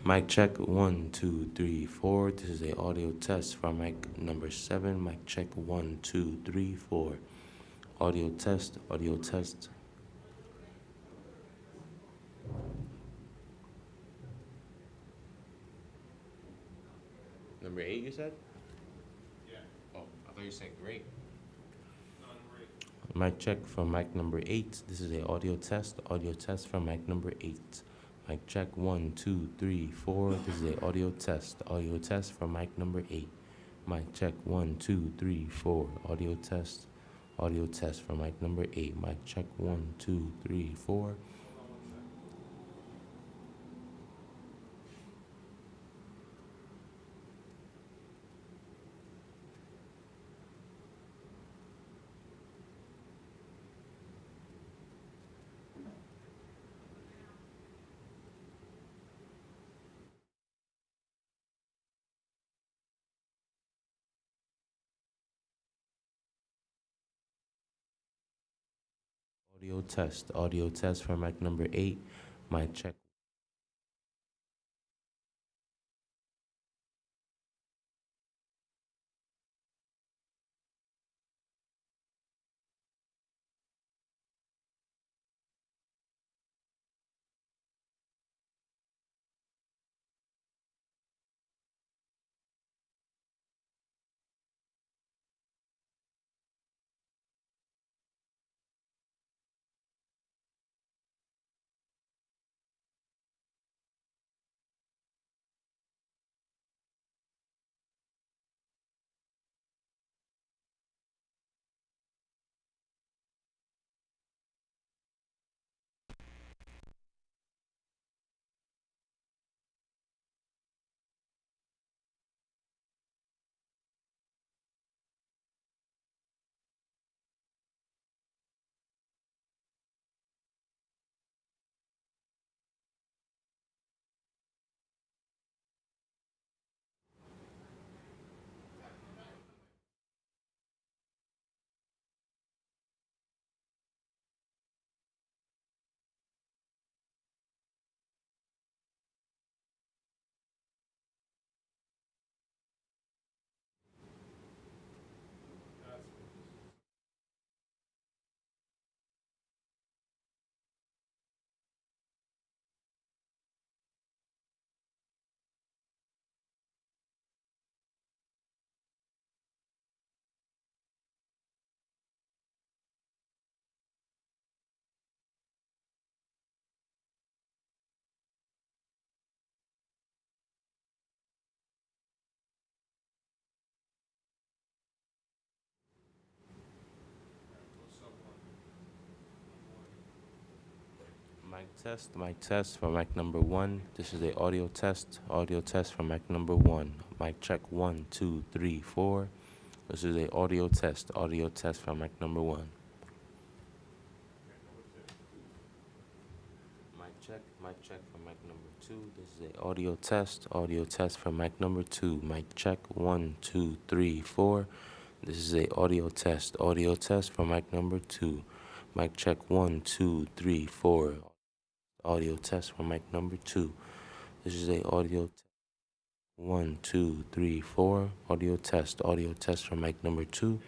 Mic check 1, 2, 3, 4. This is a audio test for mic number 7. Mic check 1, 2, 3, 4. Audio test, audio test. Number 8, you said? Yeah. Oh, I thought you said great. No, number 8. Mic check for mic number 8. This is a audio test for mic number 8. Mic check 1, 2, 3, 4. This is a audio test for mic number 8. Mic check 1, 2, 3, 4. Audio test for mic number 8. Mic check 1, 2, 3, 4. Hold on 1 second. Audio test for mic number 8. Mic check. Mic test for mic number 1. This is a audio test for mic number 1. Mic check 1, 2, 3, 4. This is a audio test for mic number 1. Mic check for mic number 2. This is a audio test for mic number 2. Mic check 1, 2, 3, 4. This is a audio test for mic number 2. Mic check 1, 2, 3, 4. Audio test for mic number 2. This is a audio 1, 2, 3, 4. Audio test for mic number 2.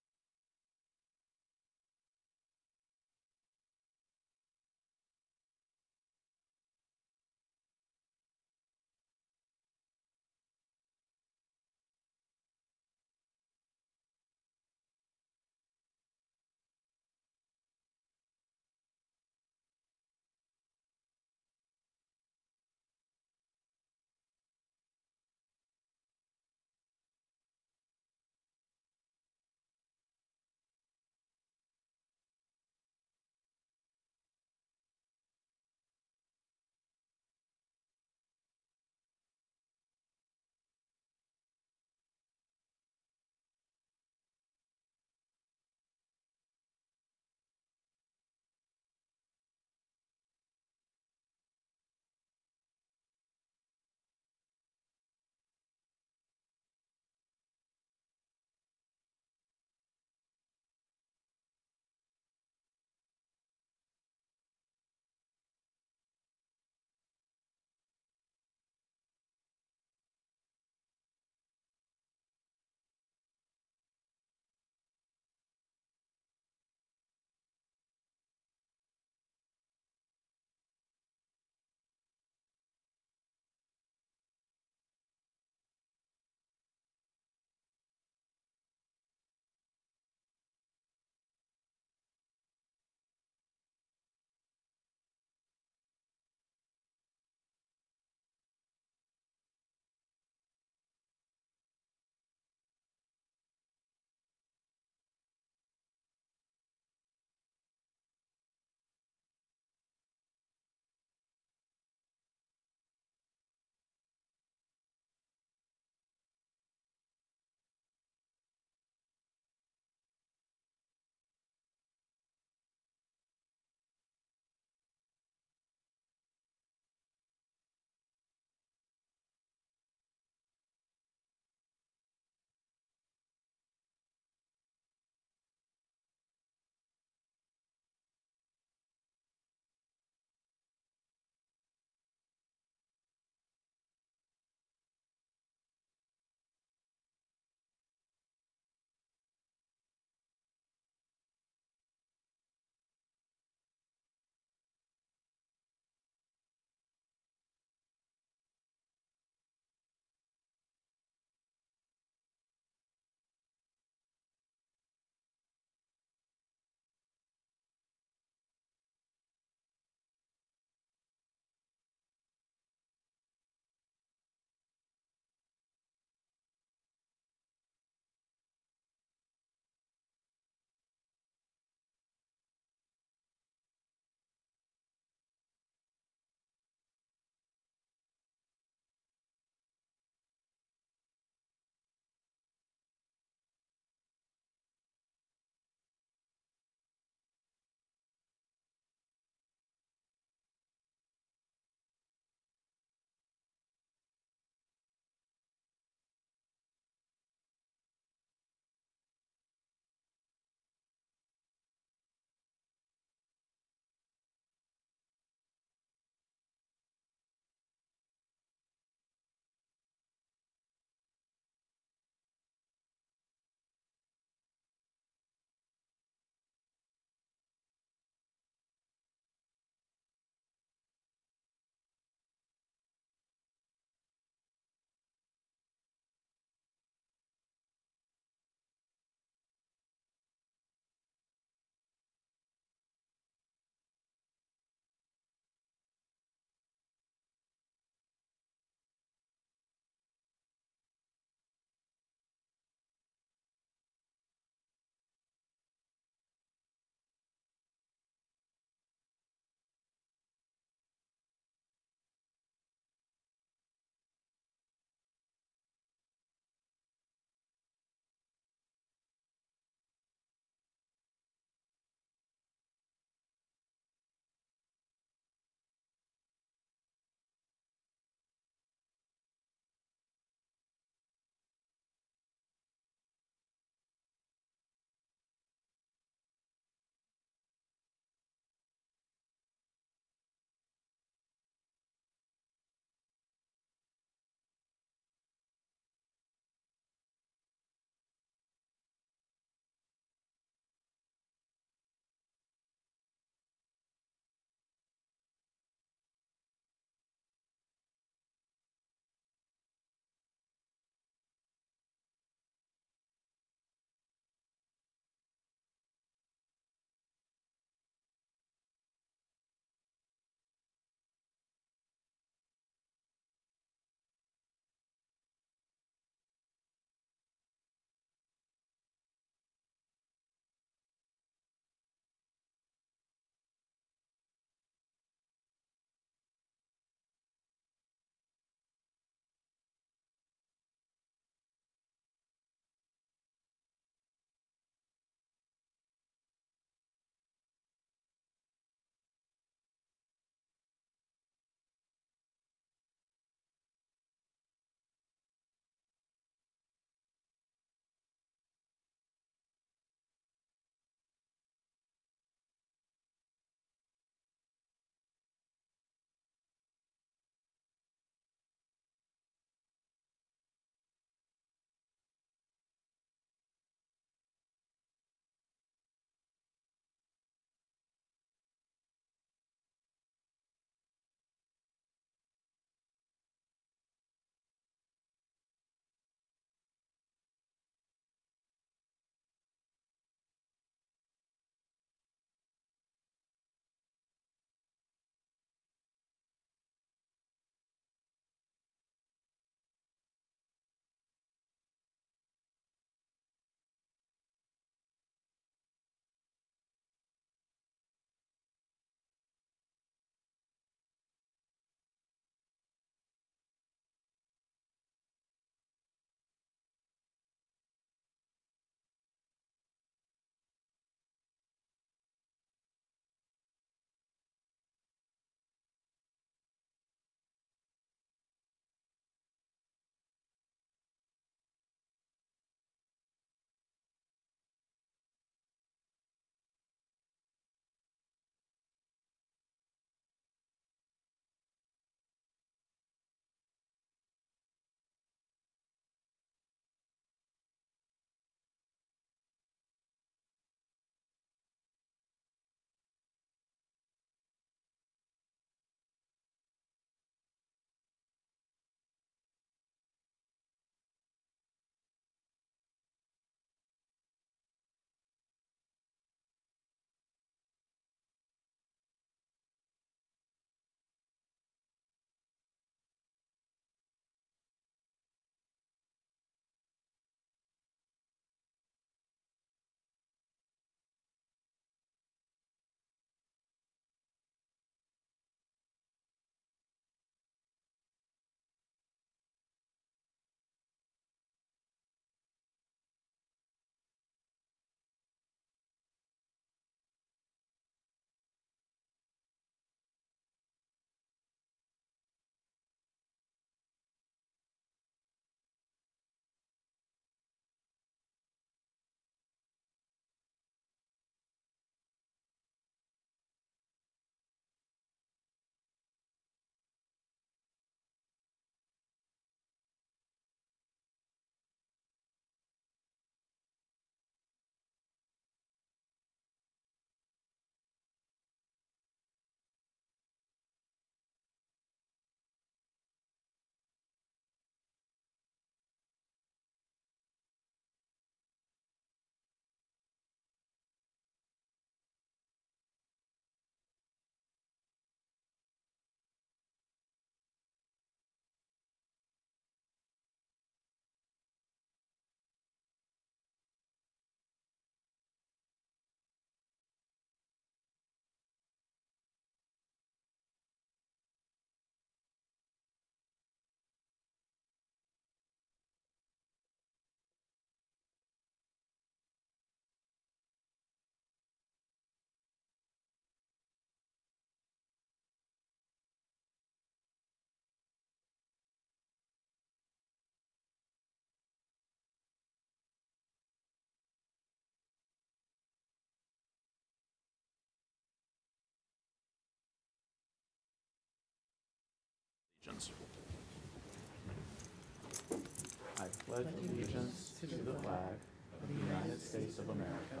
I pledge allegiance to the flag of the United States of America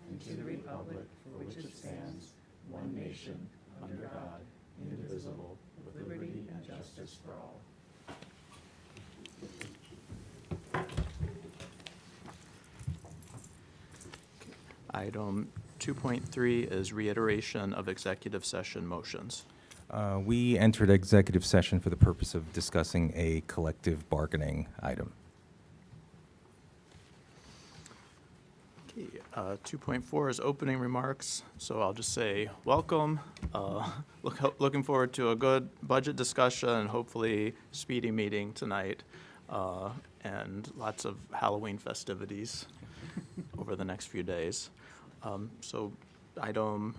and to the republic for which it stands, one nation, under God, indivisible, with liberty and justice for all. Item 2.3 is reiteration of executive session motions. We entered executive session for the purpose of discussing a collective bargaining item. Okay, 2.4 is opening remarks, so I'll just say welcome. Looking forward to a good budget discussion and hopefully speedy meeting tonight, and lots of Halloween festivities over the next few days. So item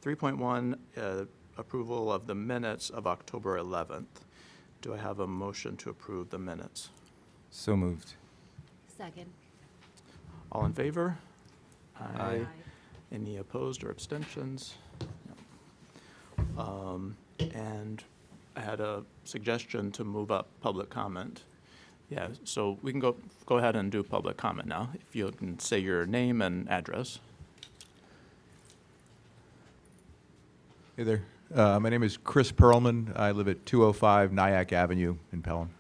3.1, approval of the minutes of October 11th. Do I have a motion to approve the minutes? So moved. Second. All in favor? Aye. Any opposed or abstentions? No. And I had a suggestion to move up public comment. Yeah, so we can go ahead and do public comment now. If you can say your name and address. Hey there. My name is Chris Perlman. I live at 205 Nyack Avenue in Pelham.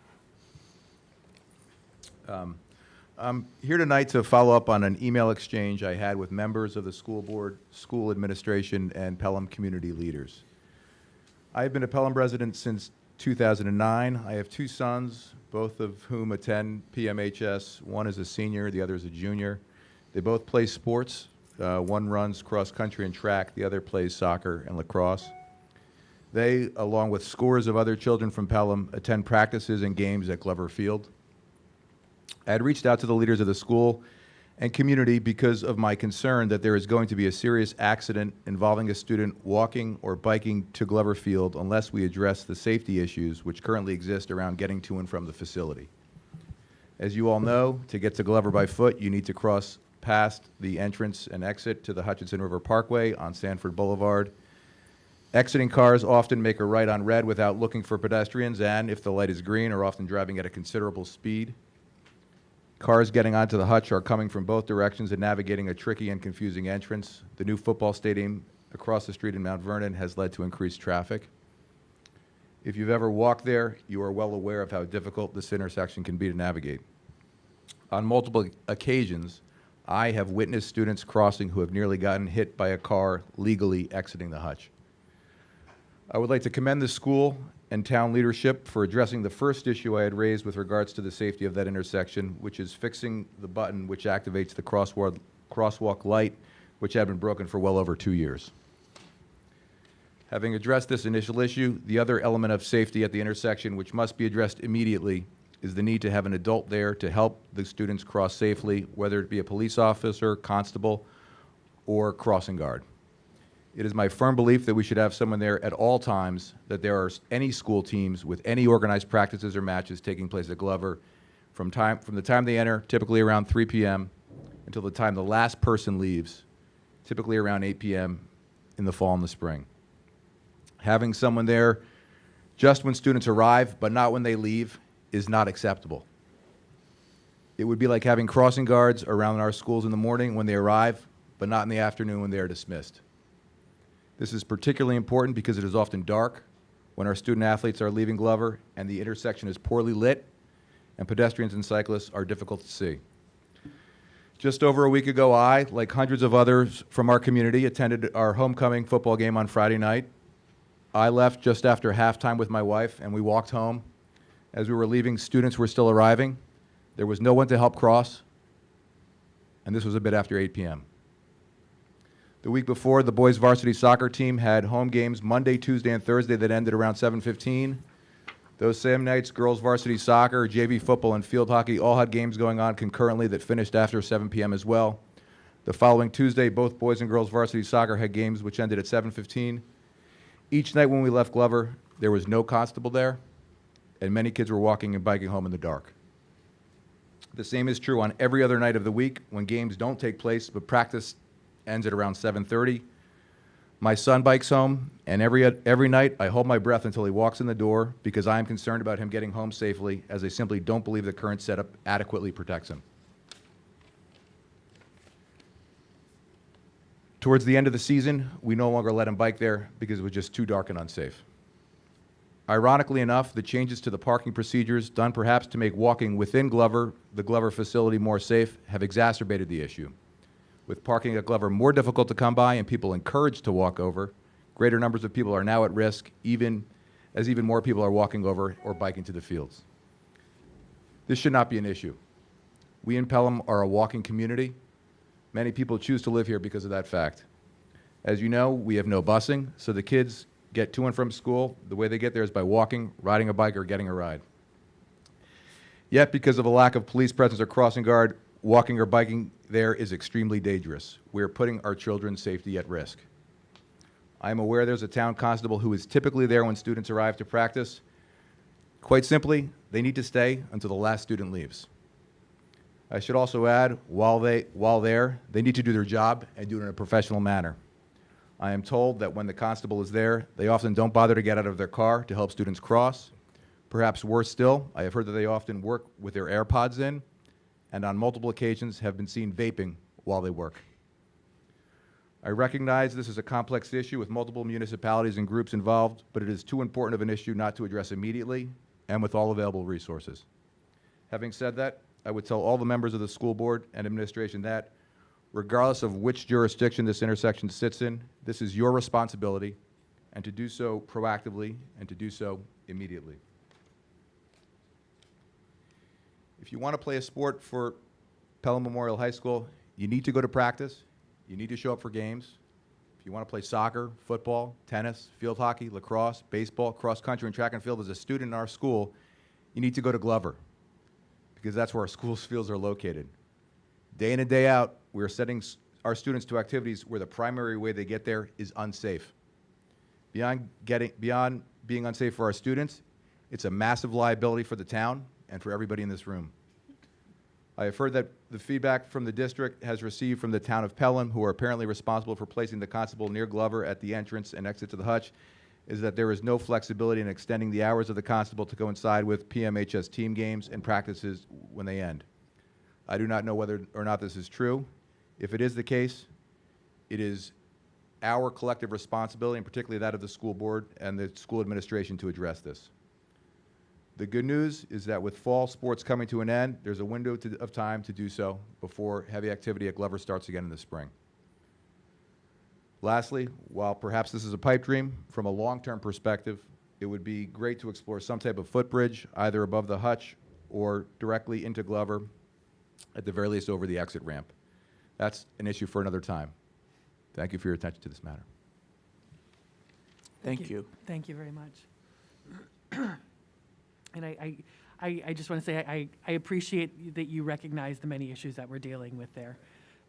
I'm here tonight to follow up on an email exchange I had with members of the school board, school administration, and Pelham community leaders. I have been a Pelham resident since 2009. I have two sons, both of whom attend PMHS. One is a senior, the other is a junior. They both play sports. One runs cross country and track, the other plays soccer and lacrosse. They, along with scores of other children from Pelham, attend practices and games at Glover Field. I had reached out to the leaders of the school and community because of my concern that there is going to be a serious accident involving a student walking or biking to Glover Field unless we address the safety issues which currently exist around getting to and from the facility. As you all know, to get to Glover by foot, you need to cross past the entrance and exit to the Hutchinson River Parkway on Sanford Boulevard. Exiting cars often make a right on red without looking for pedestrians, and if the light is green, are often driving at a considerable speed. Cars getting onto the hutch are coming from both directions and navigating a tricky and confusing entrance. The new football stadium across the street in Mount Vernon has led to increased traffic. If you've ever walked there, you are well aware of how difficult this intersection can be to navigate. On multiple occasions, I have witnessed students crossing who have nearly gotten hit by a car legally exiting the hutch. I would like to commend the school and town leadership for addressing the first issue I had raised with regards to the safety of that intersection, which is fixing the button which activates the crosswalk light, which had been broken for well over 2 years. Having addressed this initial issue, the other element of safety at the intersection, which must be addressed immediately, is the need to have an adult there to help the students cross safely, whether it be a police officer, constable, or crossing guard. It is my firm belief that we should have someone there at all times, that there are any school teams with any organized practices or matches taking place at Glover from the time they enter, typically around 3 p.m., until the time the last person leaves, typically around 8 p.m. in the fall and the spring. Having someone there just when students arrive, but not when they leave, is not acceptable. It would be like having crossing guards around our schools in the morning when they arrive, but not in the afternoon when they are dismissed. This is particularly important because it is often dark when our student athletes are leaving Glover and the intersection is poorly lit and pedestrians and cyclists are difficult to see. Just over a week ago, I, like hundreds of others from our community, attended our homecoming football game on Friday night. I left just after halftime with my wife and we walked home. As we were leaving, students were still arriving. There was no one to help cross, and this was a bit after 8 p.m. The week before, the boys' varsity soccer team had home games Monday, Tuesday, and Thursday that ended around 7:15. Those same nights, girls' varsity soccer, JV football, and field hockey all had games going on concurrently that finished after 7 p.m. as well. The following Tuesday, both boys and girls' varsity soccer had games which ended at 7:15. Each night when we left Glover, there was no constable there, and many kids were walking and biking home in the dark. The same is true on every other night of the week when games don't take place, but practice ends at around 7:30. My son bikes home, and every night I hold my breath until he walks in the door because I am concerned about him getting home safely, as I simply don't believe the current setup adequately protects him. Towards the end of the season, we no longer let him bike there because it was just too dark and unsafe. Ironically enough, the changes to the parking procedures, done perhaps to make walking within the Glover facility, more safe, have exacerbated the issue. With parking at Glover more difficult to come by and people encouraged to walk over, greater numbers of people are now at risk, even more people are walking over or biking to the fields. This should not be an issue. We in Pelham are a walking community. Many people choose to live here because of that fact. As you know, we have no busing, so the kids get to and from school. The way they get there is by walking, riding a bike, or getting a ride. Yet, because of a lack of police presence or crossing guard, walking or biking there is extremely dangerous. We are putting our children's safety at risk. I am aware there's a town constable who is typically there when students arrive to practice. Quite simply, they need to stay until the last student leaves. I should also add, while there, they need to do their job and do it in a professional manner. I am told that when the constable is there, they often don't bother to get out of their car to help students cross. Perhaps worse still, I have heard that they often work with their AirPods in, and on multiple occasions have been seen vaping while they work. I recognize this is a complex issue with multiple municipalities and groups involved, but it is too important of an issue not to address immediately and with all available resources. Having said that, I would tell all the members of the school board and administration that, regardless of which jurisdiction this intersection sits in, this is your responsibility, and to do so proactively and to do so immediately. If you want to play a sport for Pelham Memorial High School, you need to go to practice, you need to show up for games. If you want to play soccer, football, tennis, field hockey, lacrosse, baseball, cross country, and track and field as a student in our school, you need to go to Glover, because that's where our school's fields are located. Day in and day out, we are setting our students to activities where the primary way they get there is unsafe. Beyond being unsafe for our students, it's a massive liability for the town and for everybody in this room. I have heard that the feedback from the district has received from the town of Pelham, who are apparently responsible for placing the constable near Glover at the entrance and exit to the hutch, is that there is no flexibility in extending the hours of the constable to coincide with PMHS team games and practices when they end. I do not know whether or not this is true. If it is the case, it is our collective responsibility, and particularly that of the school board and the school administration, to address this. The good news is that with fall sports coming to an end, there's a window of time to do so before heavy activity at Glover starts again in the spring. Lastly, while perhaps this is a pipe dream, from a long-term perspective, it would be great to explore some type of footbridge, either above the hutch or directly into Glover, at the very least over the exit ramp. That's an issue for another time. Thank you for your attention to this matter. Thank you. Thank you very much. And I just want to say I appreciate that you recognize the many issues that we're dealing with there.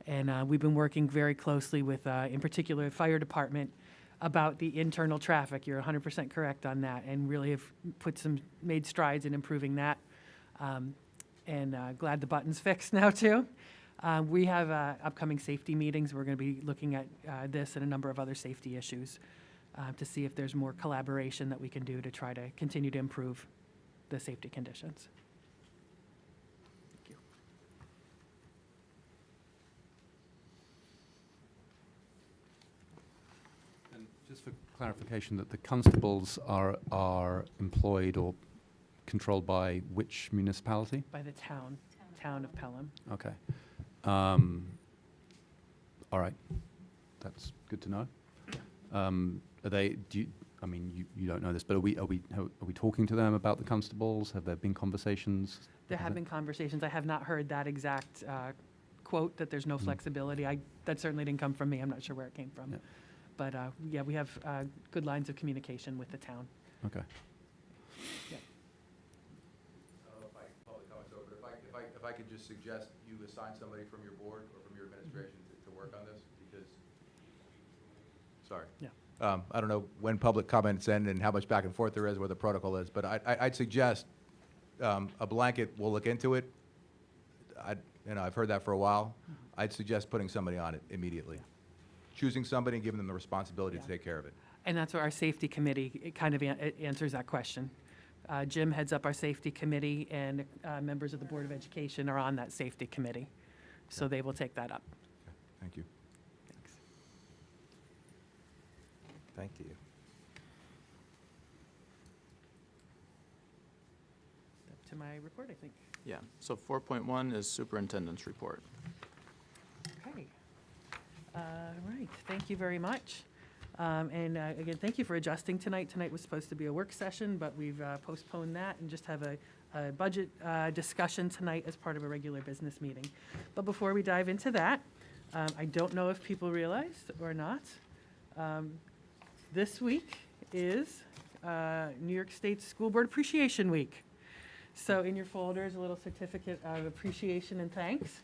And we've been working very closely with, in particular, the fire department about the internal traffic. You're 100% correct on that, and really have made strides in improving that. Glad the button's fixed now too. We have upcoming safety meetings. We're going to be looking at this and a number of other safety issues to see if there's more collaboration that we can do to try to continue to improve the safety conditions. Thank you. And just for clarification, that the constables are employed or controlled by which municipality? By the town of Pelham. Okay. All right. That's good to know. Are they? I mean, you don't know this, but are we talking to them about the constables? Have there been conversations? There have been conversations. I have not heard that exact quote that there's no flexibility. That certainly didn't come from me. I'm not sure where it came from. Yeah. But yeah, we have good lines of communication with the town. Okay. Yeah. I don't know if I can call the comments over, but if I could just suggest you assign somebody from your board or from your administration to work on this, because, sorry. Yeah. I don't know when public comments end and how much back and forth there is, what the protocol is, but I'd suggest a blanket, we'll look into it. I've heard that for a while. I'd suggest putting somebody on it immediately. choosing somebody and giving them the responsibility to Yeah. take care of it. And that's where our safety committee, it kind of it answers that question. Jim heads up our safety committee, and members of the Board of Education are on that safety committee. So they will take that up. Thank you. Thanks. Thank you. Up to my report, I think. Yeah, so 4.1 is superintendent's report. Okay. Right, thank you very much. And again, thank you for adjusting tonight. Tonight was supposed to be a work session, but we've postponed that and just have a budget discussion tonight as part of a regular business meeting. But before we dive into that, I don't know if people realized or not, this week is New York State School Board Appreciation Week. So in your folders, a little certificate of appreciation and thanks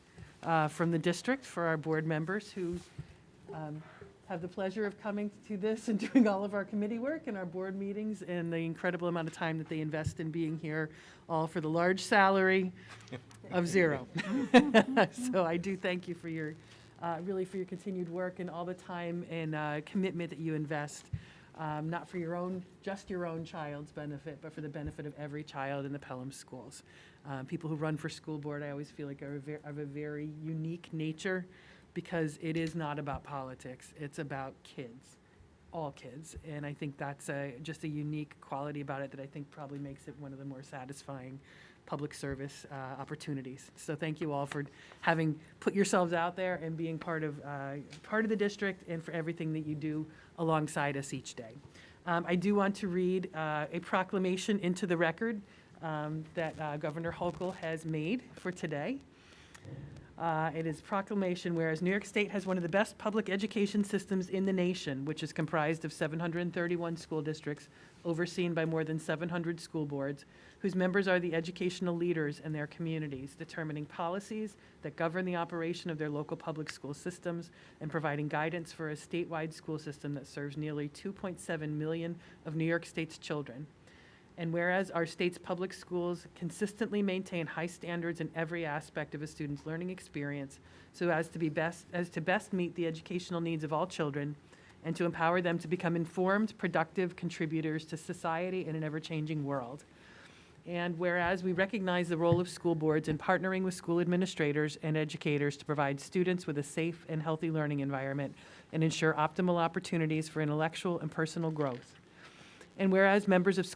from the district for our board members who have the pleasure of coming to this and doing all of our committee work and our board meetings and the incredible amount of time that they invest in being here, all for the large salary of $0. So I do thank you for your, really for your continued work and all the time and commitment that you invest, not for your own, just your own child's benefit, but for the benefit of every child in the Pelham schools. People who run for school board, I always feel like are of a very unique nature, because it is not about politics. It's about kids, all kids. And I think that's just a unique quality about it that I think probably makes it one of the more satisfying public service opportunities. So thank you all for having put yourselves out there and being part of the district and for everything that you do alongside us each day. I do want to read a proclamation into the record that Governor Hochul has made for today. It is proclamation, whereas New York State has one of the best public education systems in the nation, which is comprised of 731 school districts overseen by more than 700 school boards, whose members are the educational leaders in their communities, determining policies that govern the operation of their local public school systems and providing guidance for a statewide school system that serves nearly 2.7 million of New York State's children. And whereas our state's public schools consistently maintain high standards in every aspect of a student's learning experience, so as to best meet the educational needs of all children, and to empower them to become informed, productive contributors to society in an ever-changing world. And whereas we recognize the role of school boards in partnering with school administrators and educators to provide students with a safe and healthy learning environment and ensure optimal opportunities for intellectual and personal growth. And whereas members of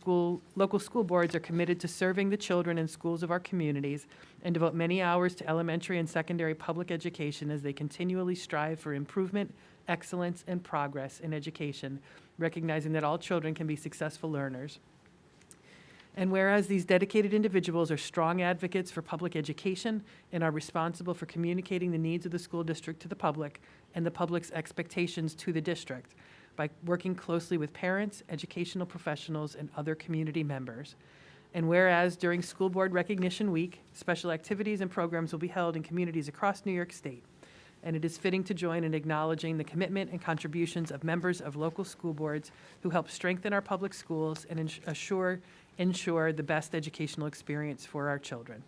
local school boards are committed to serving the children and schools of our communities and devote many hours to elementary and secondary public education as they continually strive for improvement, excellence, and progress in education, recognizing that all children can be successful learners. And whereas these dedicated individuals are strong advocates for public education and are responsible for communicating the needs of the school district to the public and the public's expectations to the district, by working closely with parents, educational professionals, and other community members. And whereas during School Board Recognition Week, special activities and programs will be held in communities across New York State. And it is fitting to join in acknowledging the commitment and contributions of members of local school boards who help strengthen our public schools and ensure the best educational experience for our children.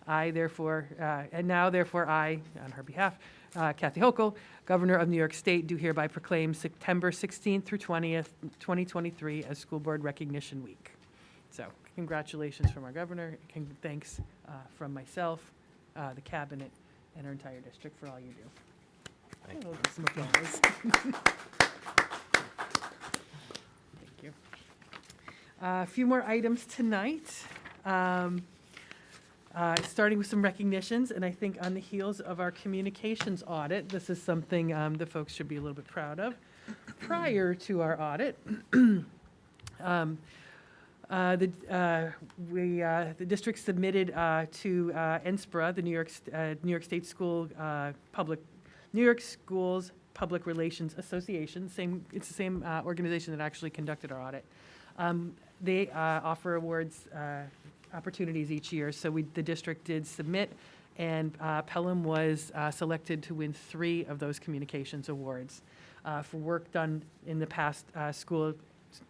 I, therefore, I, on her behalf, Kathy Hochul, Governor of New York State, do hereby proclaim September 16th through 20th, 2023 as School Board Recognition Week. So congratulations from our governor, thanks from myself, the cabinet, and our entire district for all you do. Thank Oh, some applause. Thank you. A few more items tonight. Starting with some recognitions, and I think on the heels of our communications audit, this is something the folks should be a little bit proud of. Prior to our audit, the district submitted to NSPRA, the New York State School New York Schools Public Relations Association. It's the same organization that actually conducted our audit. They offer awards opportunities each year. So the district did submit, and Pelham was selected to win 3 of those communications awards for work done in the past school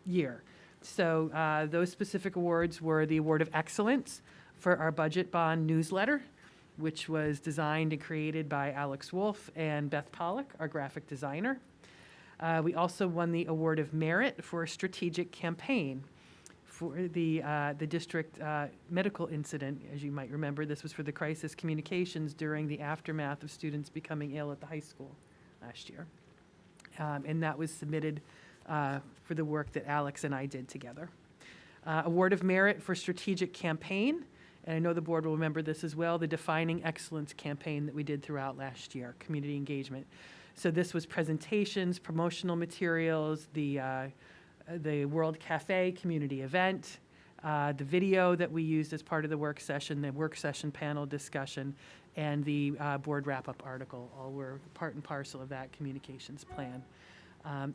year. So those specific awards were the Award of Excellence for our Budget Bond newsletter, which was designed and created by Alex Wolf and Beth Pollock, our graphic designer. We also won the Award of Merit for a strategic campaign for the district medical incident. As you might remember, this was for the crisis communications during the aftermath of students becoming ill at the high school last year. And that was submitted for the work that Alex and I did together. Award of Merit for strategic campaign, and I know the board will remember this as well, the Defining Excellence campaign that we did throughout last year, community engagement. So this was presentations, promotional materials, the World Cafe community event, the video that we used as part of the work session panel discussion, and the board wrap-up article, all were part and parcel of that communications plan.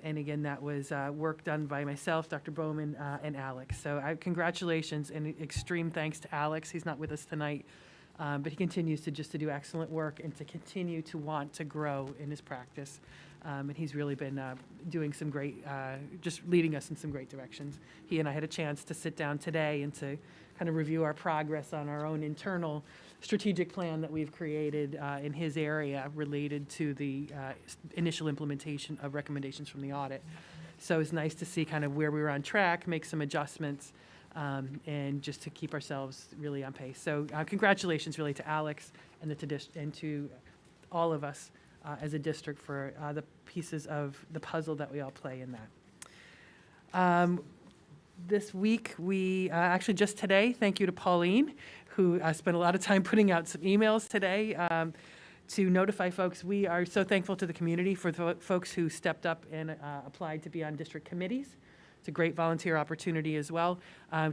And again, that was work done by myself, Dr. Bowman, and Alex. So congratulations and extreme thanks to Alex. He's not with us tonight, but he continues to do excellent work and to continue to want to grow in his practice. And he's really been doing some great, just leading us in some great directions. He and I had a chance to sit down today and to kind of review our progress on our own internal strategic plan that we've created in his area related to the initial implementation of recommendations from the audit. So it's nice to see kind of where we were on track, make some adjustments, and just to keep ourselves really on pace. So congratulations really to Alex and to all of us as a district for the pieces of the puzzle that we all play in that. This week, we actually just today, thank you to Pauline, who spent a lot of time putting out some emails today to notify folks. We are so thankful to the community for the folks who stepped up and applied to be on district committees. It's a great volunteer opportunity as well.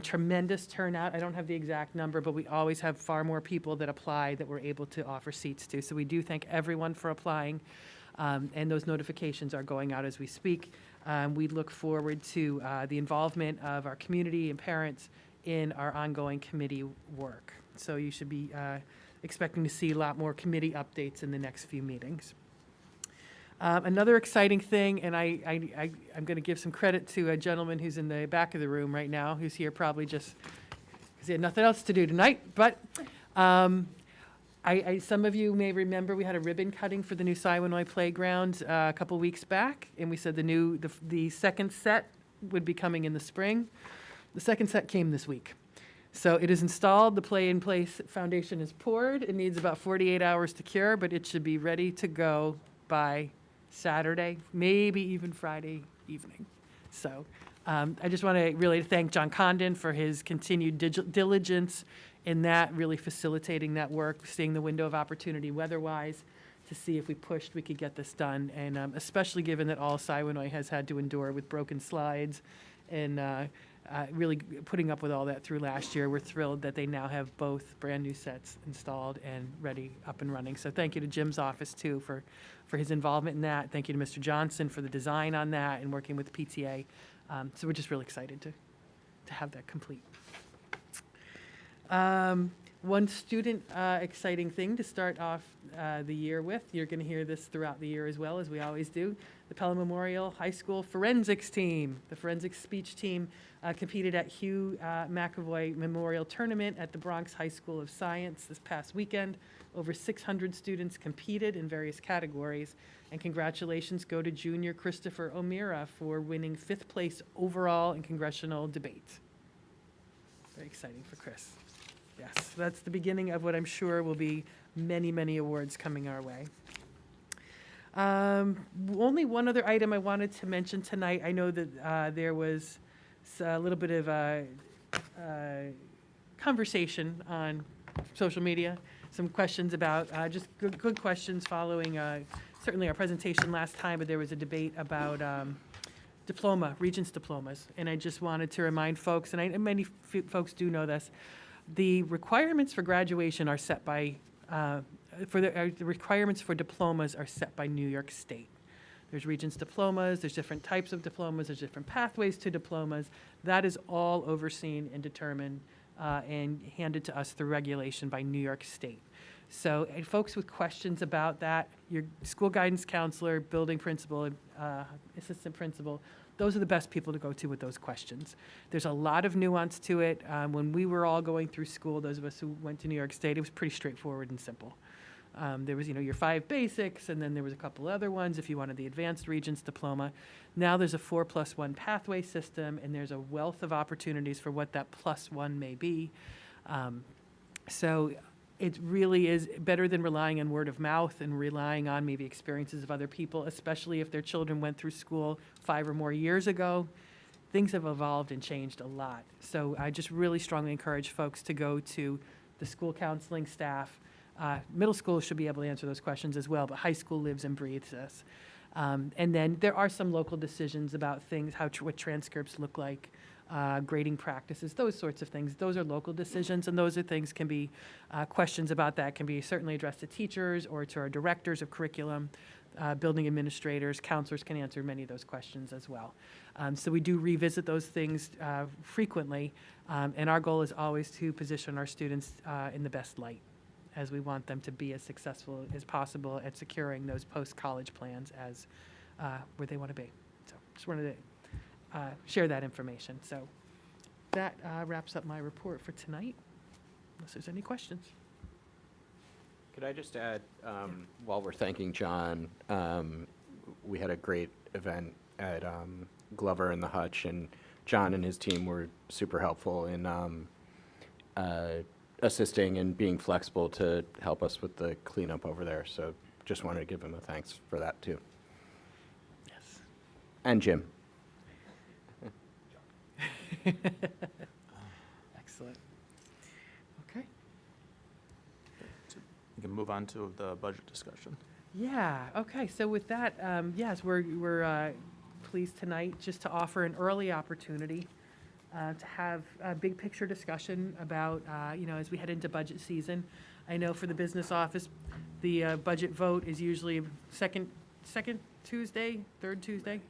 Tremendous turnout. I don't have the exact number, but we always have far more people that apply that we're able to offer seats to. So we do thank everyone for applying, and those notifications are going out as we speak. We look forward to the involvement of our community and parents in our ongoing committee work. So you should be expecting to see a lot more committee updates in the next few meetings. Another exciting thing, and I'm going to give some credit to a gentleman who's in the back of the room right now, who's here probably just because he had nothing else to do tonight. But some of you may remember we had a ribbon cutting for the new Siwanoy playground a couple weeks back, and we said the second set would be coming in the spring. The second set came this week. So it is installed, the play-in-place foundation is poured. It needs about 48 hours to cure, but it should be ready to go by Saturday, maybe even Friday evening. So I just want to really thank John Condon for his continued diligence in that, really facilitating that work, seeing the window of opportunity weather-wise to see if we pushed, we could get this done. And especially given that all Siwanoy has had to endure with broken slides and really putting up with all that through last year. We're thrilled that they now have both brand new sets installed and ready, up and running. So thank you to Jim's office too for his involvement in that. Thank you to Mr. Johnson for the design on that and working with the PTA. So we're just really excited to have that complete. One student exciting thing to start off the year with, you're going to hear this throughout the year as well, as we always do, the Pelham Memorial High School forensics team. The forensics speech team competed at Hugh McAvoy Memorial Tournament at the Bronx High School of Science this past weekend. Over 600 students competed in various categories, and congratulations go to junior Christopher O'Meara for winning 5th place overall in congressional debate. Very exciting for Chris. Yes, that's the beginning of what I'm sure will be many, many awards coming our way. Only one other item I wanted to mention tonight. I know that there was a little bit of a conversation on social media, some questions about, just good questions following certainly our presentation last time, but there was a debate about Regents diplomas. And I just wanted to remind folks, and many folks do know this, the requirements for graduation are set by, the requirements for diplomas are set by New York State. There's Regents diplomas, there's different types of diplomas, there's different pathways to diplomas. That is all overseen and determined and handed to us through regulation by New York State. So folks with questions about that, your school guidance counselor, building principal, assistant principal, those are the best people to go to with those questions. There's a lot of nuance to it. When we were all going through school, those of us who went to New York State, it was pretty straightforward and simple. There was, your 5 basics, and then there was a couple other ones if you wanted the advanced Regents diploma. Now there's a 4+1 pathway system, and there's a wealth of opportunities for what that +1 may be. So it really is better than relying on word of mouth and relying on maybe experiences of other people, especially if their children went through school 5 or more years ago. Things have evolved and changed a lot. So I just really strongly encourage folks to go to the school counseling staff. Middle school should be able to answer those questions as well, but high school lives and breathes this. And then there are some local decisions about things, what transcripts look like, grading practices, those sorts of things. Those are local decisions, and those are things can be, questions about that can be certainly addressed to teachers or to our directors of curriculum, building administrators, counselors can answer many of those questions as well. So we do revisit those things frequently, and our goal is always to position our students in the best light, as we want them to be as successful as possible at securing those post-college plans as where they want to be. So just wanted to share that information. So that wraps up my report for tonight, unless there's any questions. Could I just add, while we're thanking John, we had a great event at Glover and the Hutch, and John and his team were super helpful in assisting and being flexible to help us with the cleanup over there. So just wanted to give him a thanks for that too. Yes. And Jim. Excellent. Okay. We can move on to the budget discussion. Yeah, okay, so with that, yes, we're pleased tonight just to offer an early opportunity to have a big picture discussion about, as we head into budget season. I know for the business office, the budget vote is usually second Tuesday, third Tuesday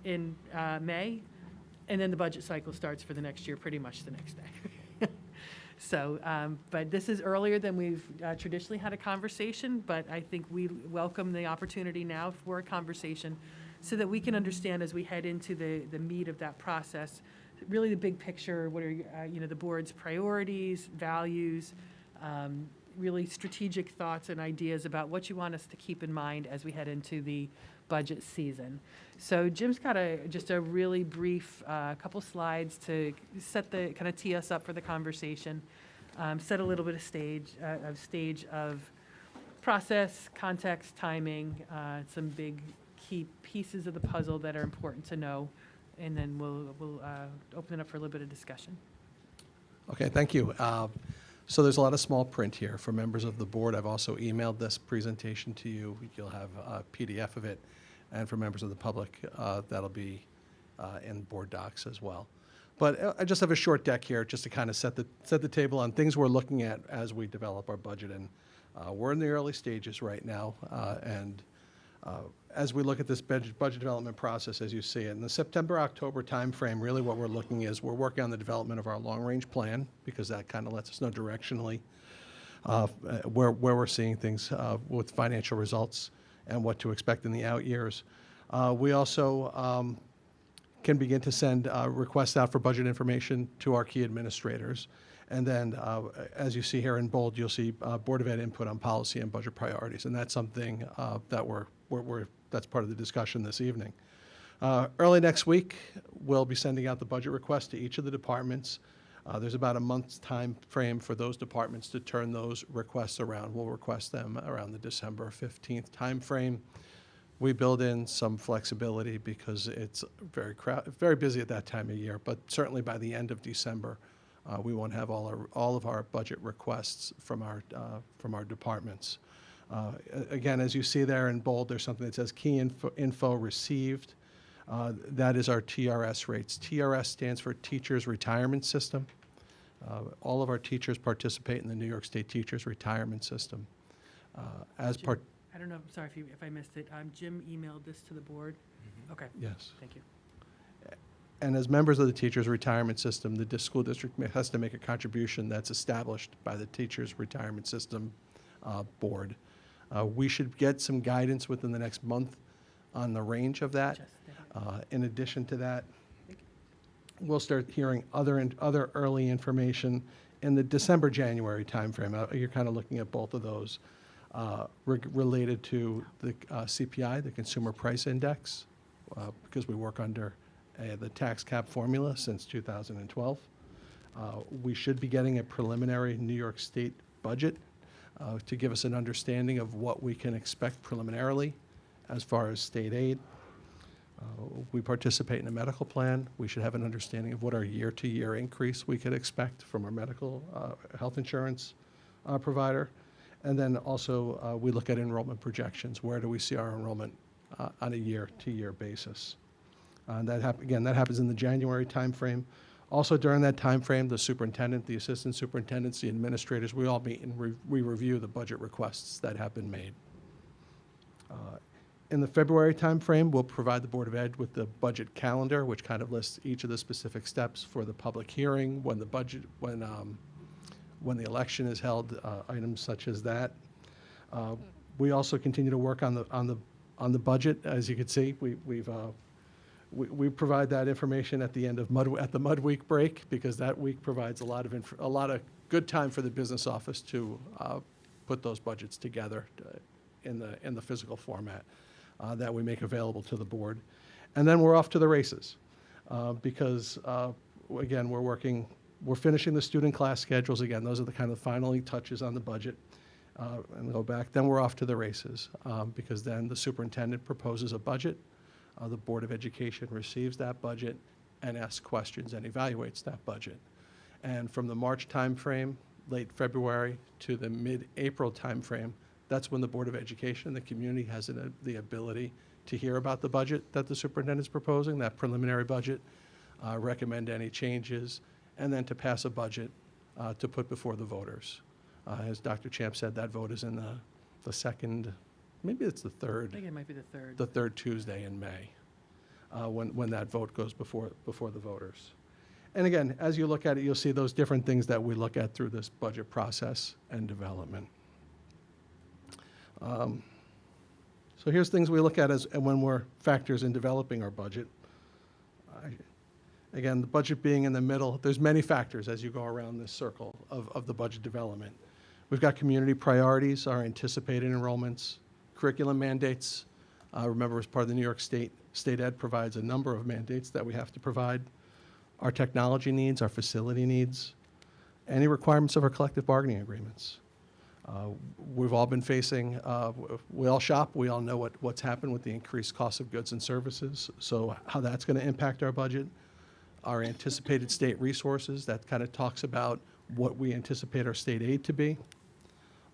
in May, and then the budget cycle starts for the next year, pretty much the next day. So, but this is earlier than we've traditionally had a conversation, but I think we welcome the opportunity now for a conversation so that we can understand as we head into the meat of that process, really the big picture, what are, the board's priorities, values, really strategic thoughts and ideas about what you want us to keep in mind as we head into the budget season. So Jim's got just a really brief couple slides to kind of tee us up for the conversation, set a little bit of stage of process, context, timing, some big key pieces of the puzzle that are important to know, and then we'll open it up for a little bit of discussion. Okay, thank you. So there's a lot of small print here for members of the board. I've also emailed this presentation to you. You'll have a PDF of it. And for members of the public, that'll be in board docs as well. But I just have a short deck here just to kind of set the table on things we're looking at as we develop our budget. And we're in the early stages right now. And as we look at this budget development process, as you see it, in the September-October timeframe, really what we're looking is we're working on the development of our long-range plan, because that kind of lets us know directionally where we're seeing things with financial results and what to expect in the out years. We also can begin to send requests out for budget information to our key administrators. And then, as you see here in bold, you'll see Board of Ed input on policy and budget priorities. And that's something that that's part of the discussion this evening. Early next week, we'll be sending out the budget request to each of the departments. There's about a month's time frame for those departments to turn those requests around. We'll request them around the December 15th time frame. We build in some flexibility because it's very busy at that time of year, but certainly by the end of December, we won't have all of our budget requests from our departments. Again, as you see there in bold, there's something that says key info received. That is our TRS rates. TRS stands for Teachers Retirement System. All of our teachers participate in the New York State Teachers Retirement System. I don't know, I'm sorry if I missed it. Jim emailed this to the board? Okay. Yes. Thank you. And as members of the Teachers Retirement System, the school district has to make a contribution that's established by the Teachers Retirement System Board. We should get some guidance within the next month on the range of that. In addition to that, we'll start hearing other early information in the December-January timeframe. You're kind of looking at both of those. related to the CPI, the Consumer Price Index, because we work under the tax cap formula since 2012. We should be getting a preliminary New York State budget to give us an understanding of what we can expect preliminarily as far as state aid. We participate in a medical plan. We should have an understanding of what our year-to-year increase we could expect from our medical health insurance provider. And then also, we look at enrollment projections. Where do we see our enrollment on a year-to-year basis? And that that happens in the January timeframe. Also during that timeframe, the superintendent, the assistant superintendents, the administrators, we all meet and we review the budget requests that have been made. In the February timeframe, we'll provide the Board of Ed with the budget calendar, which kind of lists each of the specific steps for the public hearing, when the budget, when the election is held, items such as that. We also continue to work on the budget. As you can see, we provide that information at the end of the Mud Week break, because that week provides a lot of good time for the business office to put those budgets together in the physical format that we make available to the board. And then we're off to the races, because again, we're finishing the student class schedules. Again, those are the kind of final touches on the budget, and go back. Then we're off to the races, because then the superintendent proposes a budget. The Board of Education receives that budget and asks questions and evaluates that budget. And from the March timeframe, late February, to the mid-April timeframe, that's when the Board of Education and the community has the ability to hear about the budget that the superintendent's proposing, that preliminary budget, recommend any changes, and then to pass a budget to put before the voters. As Dr. Champ said, that vote is in the second, maybe it's the I third. think it might be the third. The third Tuesday in May, when that vote goes before the voters. And again, as you look at it, you'll see those different things that we look at through this budget process and development. So here's things we look at and when we're factors in developing our budget. Again, the budget being in the middle, there's many factors as you go around this circle of the budget development. We've got community priorities, our anticipated enrollments, curriculum mandates. Remember, as part of the New York State Ed provides a number of mandates that we have to provide. Our technology needs, our facility needs, any requirements of our collective bargaining agreements. We've all been facing, we all shop, we all know what's happened with the increased cost of goods and services, so how that's going to impact our budget. Our anticipated state resources, that kind of talks about what we anticipate our state aid to be.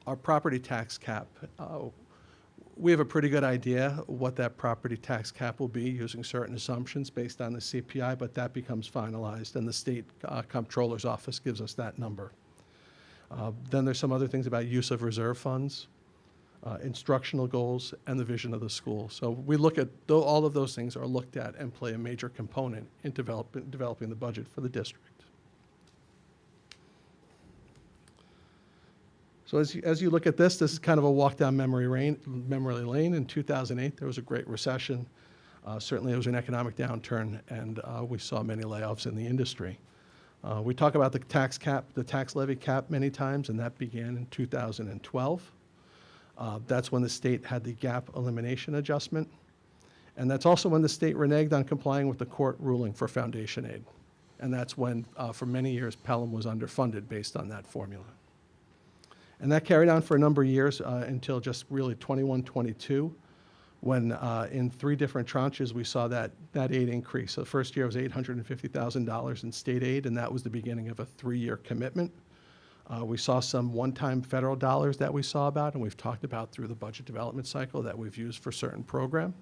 Our property tax cap, we have a pretty good idea what that property tax cap will be using certain assumptions based on the CPI, but that becomes finalized and the state comptroller's office gives us that number. Then there's some other things about use of reserve funds, instructional goals, and the vision of the school. So we look at, all of those things are looked at and play a major component in developing the budget for the district. So as you look at this is kind of a walk down memory lane. In 2008, there was a great recession. Certainly, there was an economic downturn, and we saw many layoffs in the industry. We talk about the tax cap, the tax levy cap many times, and that began in 2012. That's when the state had the gap elimination adjustment. And that's also when the state reneged on complying with the court ruling for foundation aid. And that's when, for many years, Pelham was underfunded based on that formula. And that carried on for a number of years until just really 21-22, when in 3 different tranches we saw that aid increase. So the first year was $850,000 in state aid, and that was the beginning of a 3-year commitment. We saw some one-time federal dollars that we saw about, and we've talked about through the budget development cycle that we've used for certain program.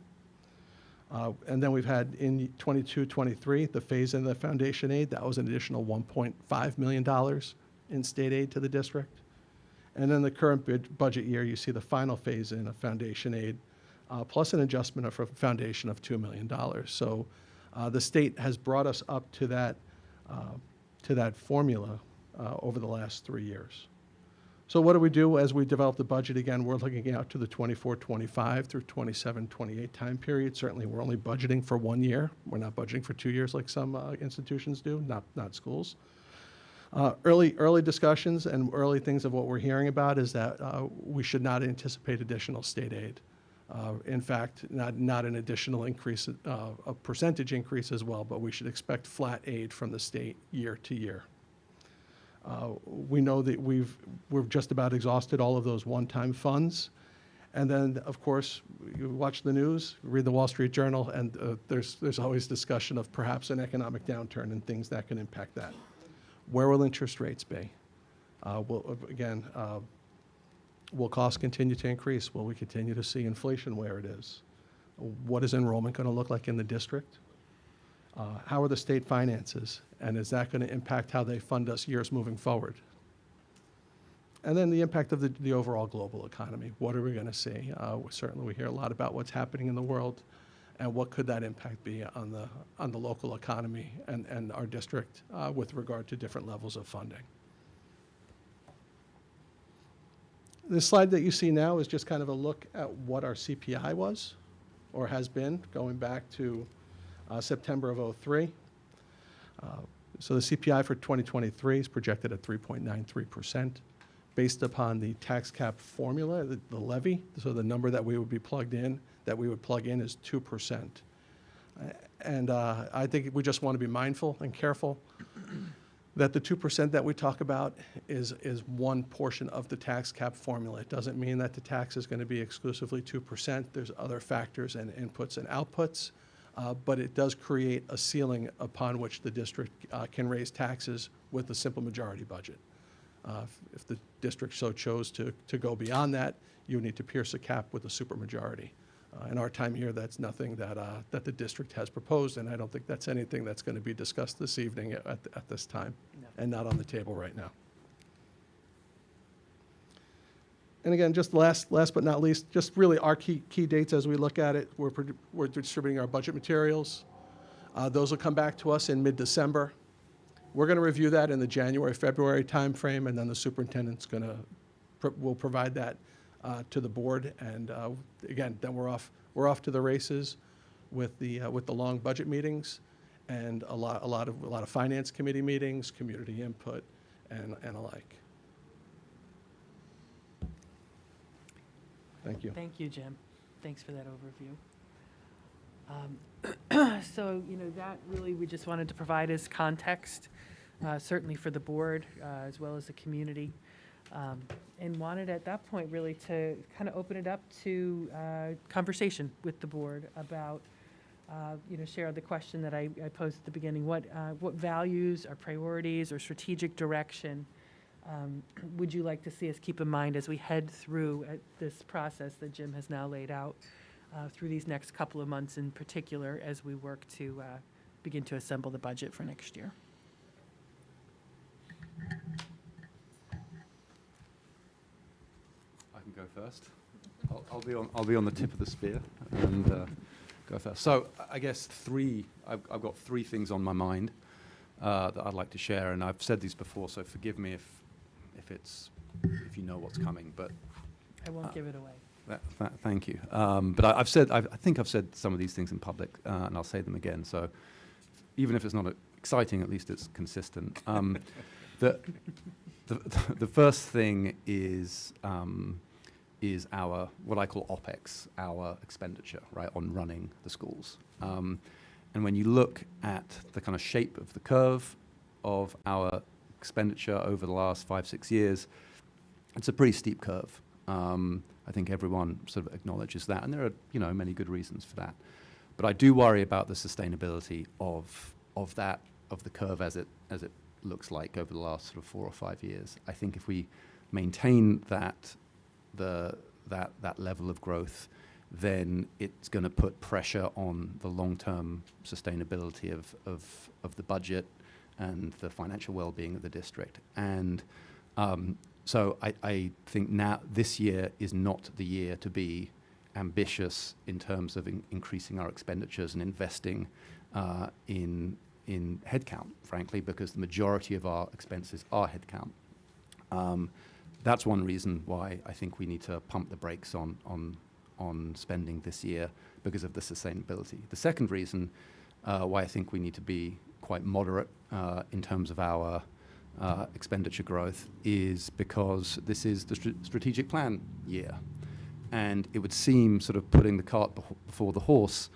And then we've had in 22-23, the phase in the foundation aid, that was an additional $1.5 million in state aid to the district. And then the current budget year, you see the final phase in of foundation aid, plus an adjustment of a foundation of $2 million. So the state has brought us up to that formula over the last 3 years. So what do we do as we develop the budget? Again, we're looking out to the 24-25 through 27-28 time period. Certainly, we're only budgeting for 1 year. We're not budgeting for 2 years like some institutions do, not schools. Early discussions and early things of what we're hearing about is that we should not anticipate additional state aid. In fact, not an additional increase, a percentage increase as well, but we should expect flat aid from the state year to year. We know that we've just about exhausted all of those one-time funds. And then, of course, you watch the news, read the Wall Street Journal, and there's always discussion of perhaps an economic downturn and things that can impact that. Where will interest rates be? Will costs continue to increase? Will we continue to see inflation where it is? What is enrollment going to look like in the district? How are the state finances? And is that going to impact how they fund us years moving forward? And then the impact of the overall global economy. What are we going to see? Certainly we hear a lot about what's happening in the world, and what could that impact be on the local economy and our district with regard to different levels of funding. This slide that you see now is just kind of a look at what our CPI was or has been going back to September of '03. So the CPI for 2023 is projected at 3.93%. Based upon the tax cap formula, the levy, so the number that we would plug in is 2%. And I think we just want to be mindful and careful that the 2% that we talk about is one portion of the tax cap formula. It doesn't mean that the tax is going to be exclusively 2%. There's other factors and inputs and outputs, but it does create a ceiling upon which the district can raise taxes with a simple majority budget. If the district so chose to go beyond that, you need to pierce a cap with a supermajority. In our time here, that's nothing that the district has proposed, and I don't think that's anything that's going to be discussed this evening at this time, and not on the table right now. And again, just last but not least, just really our key dates as we look at it. We're distributing our budget materials. Those will come back to us in mid-December. We're going to review that in the January-February timeframe, and then the superintendent's will provide that to the board. And again, then we're off to the races with the long budget meetings and a lot of finance committee meetings, community input, and alike. Thank you. Thank you, Jim. Thanks for that overview. So, that really we just wanted to provide as context, certainly for the board as well as the community, and wanted at that point really to kind of open it up to conversation with the board about, share the question that I posed at the beginning. What values or priorities or strategic direction would you like to see us keep in mind as we head through this process that Jim has now laid out through these next couple of months in particular as we work to begin to assemble the budget for next year? I can go first. I'll be on the tip of the spear and go first. So I guess I've got three things on my mind that I'd like to share, and I've said these before, so forgive me if you know what's coming, but I won't give it away. Thank you. But I think I've said some of these things in public, and I'll say them again. So even if it's not exciting, at least it's consistent. The first thing is our what I call OPEX, our expenditure, right, on running the schools. And when you look at the kind of shape of the curve of our expenditure over the last 5-6 years, it's a pretty steep curve. I think everyone sort of acknowledges that, and there are many good reasons for that. But I do worry about the sustainability of the curve as it looks like over the last sort of 4 or 5 years. I think if we maintain that level of growth, then it's going to put pressure on the long-term sustainability of the budget and the financial well-being of the district. And so I think now this year is not the year to be ambitious in terms of increasing our expenditures and investing in headcount, frankly, because the majority of our expenses are headcount. That's one reason why I think we need to pump the brakes on spending this year because of the sustainability. The second reason why I think we need to be quite moderate in terms of our expenditure growth is because this is the strategic plan year. And it would seem sort of putting the cart before the horse